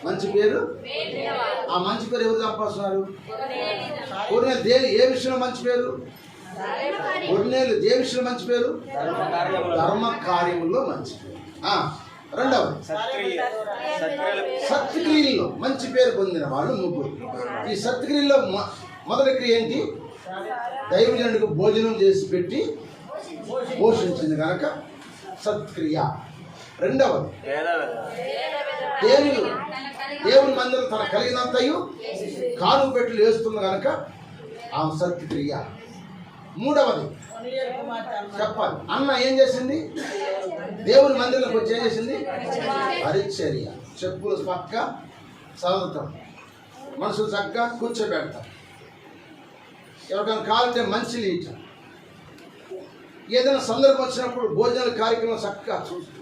మంచి పేరు. ఆ మంచి పేరు ఎవరు సంపాదిస్తున్నారు? కొర్నేలు దేని ఏ విషయంలో మంచి పేరు? కొర్నేలు ఏ విషయంలో మంచి పేరు? ధర్మ కార్యముల్లో మంచి పేరు. రెండవది సత్క్రియల్లో మంచి పేరు పొందిన వాళ్ళు ముగ్గురు. ఈ సత్క్రియల్లో మొదటి క్రియ ఏంటి? దైవజనుడికి భోజనం చేసి పెట్టి పోషించింది కనుక సత్క్రియ. రెండవది దేవుని మందిరం తన కలిగినంతయు కాను పెట్టులు వేస్తుంది కనుక ఆమె సత్క్రియ. మూడవది చెప్పాలి, అన్న ఏం చేసింది? దేవుని మందిరంలోకి వచ్చి ఏం చేసింది? పరిచర్య. చెప్పులు పక్క చదువుతాం, మనుషులు చక్కగా కూర్చోబెడతాం, ఎవరికైనా కావాలంటే మంచి లీట, ఏదైనా సందర్భం వచ్చినప్పుడు భోజనాల కార్యక్రమం చక్కగా చూస్తాం.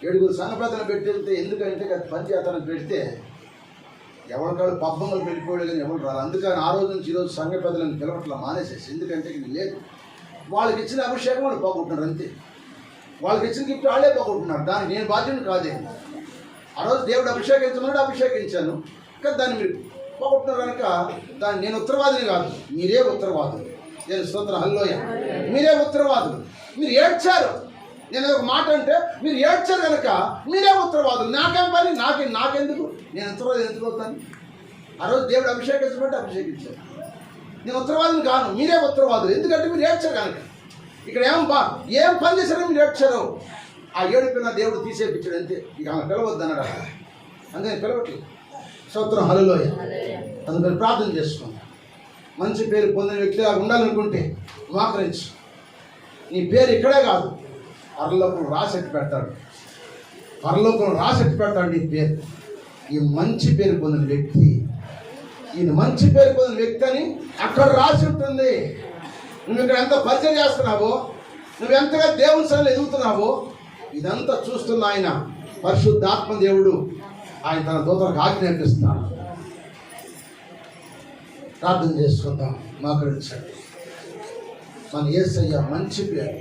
7 సంఘ పెద్దలు పెట్టితే ఎందుకంటే అది పంచాయతీలను పెడితే ఎవరికాడు పబ్బమ్మలు వెళ్ళిపోయాడు కానీ ఎవరు రాదు. అందుకని ఆ రోజు నుంచి ఈరోజు సంఘ పెద్దలను పిలవట్లా మానేసేసి, ఎందుకంటే ఇది లేదు. వాళ్ళకి ఇచ్చిన అభిషేకం వాళ్ళు పోగొట్టున్నారు అంతే. వాళ్ళకి ఇచ్చిన గిఫ్ట్ వాళ్ళే పోగొట్టున్నారు. దానికి నేను బాధ్యత కాదే. ఆ రోజు దేవుడు అభిషేకించమన్నాడు, అభిషేకించాను. కానీ దాన్ని మీరు పోగొట్టున్నారు కనుక దాన్ని నేను ఉత్తరవాదిని కాదు, మీరే ఉత్తరవాదులు. నేను స్తోత్రం హల్లోయ. మీరే ఉత్తరవాదులు. మీరు ఏడ్చారు. నేను ఒక మాట అంటే మీరు ఏడ్చారు కనుక మీరే ఉత్తరవాదులు. నాకేం పని? నాకెందుకు? నేను ఉత్తరవాది ఎందుకు అవుతాను? ఆ రోజు దేవుడు అభిషేకించమంటే అభిషేకించారు. నేను ఉత్తరవాదిని కాను, మీరే ఉత్తరవాదులు. ఎందుకంటే మీరు ఏడ్చారు కనుక. ఇక్కడ ఏం పని చేశారో మీరు ఏడ్చారు. ఆ ఏడుపిన దేవుడు తీసేపించాడు అంతే. ఇక ఆమె పిలవద్దు అన్నాడు. అందుకని పిలవట్లేదు. స్తోత్రం హల్లెలూయా. అందుకని ప్రార్థన చేసుకున్నాం. మంచి పేరు పొందిన వ్యక్తిగా ఉండాలనుకుంటే మోకరించు. నీ పేరు ఇక్కడే కాదు, పరలోకం రాసెట్టి పెడతాడు. పరలోకం రాసెట్టి పెడతాడు నీ పేరు. ఈ మంచి పేరు పొందిన వ్యక్తి, ఈయన మంచి పేరు పొందిన వ్యక్తి అని అక్కడ రాసి ఉంటుంది. నువ్వు ఇక్కడ ఎంత పరిచయం చేస్తున్నావో, నువ్వు ఎంతగా దేవుని సన్నిధిలో ఎదుగుతున్నావో ఇదంతా చూస్తున్న ఆయన పరిశుద్ధాత్మ దేవుడు ఆయన తన దూతలకు ఆజ్ఞాపిస్తున్నాడు. ప్రార్థన చేసుకుందాం. మోకరించండి. మన యేసయ్య మంచి పేరు.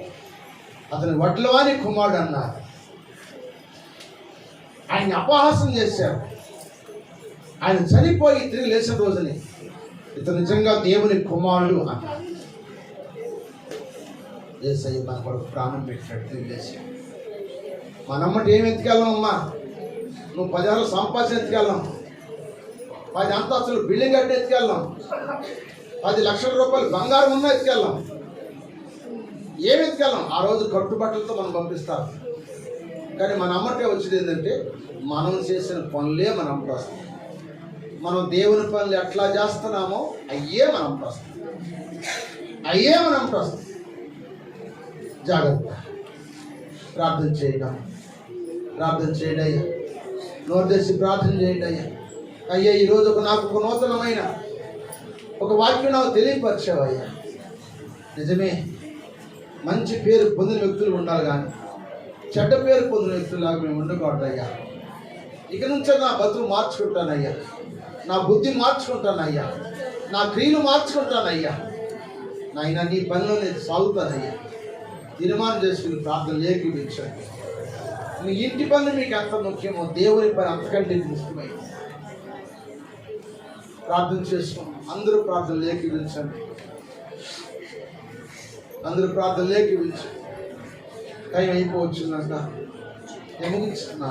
అతని వడ్లవాని కుమారుడు అన్నారు. ఆయన అపహాసం చేశారు. ఆయన చనిపోయి తిరిగి లేచిన రోజుని ఇతను నిజంగా దేవుని కుమారుడు అన్నారు. యేసయ్య మన కొరకు ప్రాణం పెట్టాడు, తిరిగి లేచాడు. మనమ్మటి ఏమి ఎత్తుకెళ్ళాం అమ్మా? నువ్వు 10 ఏళ్ళు సంపాదించి ఎత్తుకెళ్ళాం, 10 అంతస్తులు బిల్డింగ్ కట్టి ఎత్తుకెళ్ళాం, 10 లక్షల రూపాయలు బంగారం ఉన్నా ఎత్తుకెళ్ళాం. ఏమి ఎత్తుకెళ్ళాం? ఆ రోజు కట్టుబట్టలతో మనం పంపిస్తారు. కానీ మన అమ్మటే వచ్చేది ఏంటంటే మనం చేసిన పనులే మన అమ్మట వస్తుంది. మనం దేవుని పనులు ఎట్లా చేస్తున్నామో అయ్యే మన అమ్మట వస్తుంది. అయ్యే మన అమ్మట వస్తుంది. జాగ్రత్త. ప్రార్థన చేయడం, ప్రార్థన చేయండి అయ్యా. నోరు తెచ్చి ప్రార్థన చేయండి అయ్యా. అయ్యా ఈరోజు నాకు ఒక నూతనమైన ఒక వాక్యం నాకు తెలియపరిచావయ్యా. నిజమే, మంచి పేరు పొందిన వ్యక్తులు ఉండాలి, కానీ చెడ్డ పేరు పొందిన వ్యక్తులాగా మేము ఉండకూడదయ్యా. ఇక నుంచే నా బతులు మార్చుకుంటానయ్యా, నా బుద్ధి మార్చుకుంటానయ్యా, నా క్రియలు మార్చుకుంటానయ్యా. నాయన నీ పనిలో నేను సాగుతానయ్యా. తీర్మానం చేసుకుని ప్రార్థన ఏకీవించండి. మీ ఇంటి పనులు మీకు ఎంత ముఖ్యమో దేవుని పని అంతకంటే ముఖ్యమైంది. ప్రార్థన చేసుకోండి. అందరూ ప్రార్థన ఏకీవించండి. అందరూ ప్రార్థన ఏకీవించండి. టైం అయిపోవచ్చుందంట. ముగించుకున్నా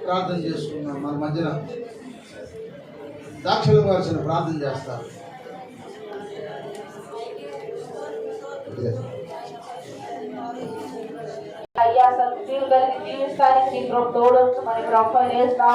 ప్రార్థన చేసుకున్నాం. మన మధ్యన దాక్షలు గారు ప్రార్థన చేస్తారు.
అయ్యా సత్యం కలిగి జీవిస్తానికి నీ తోడు మన ప్రొఫైల్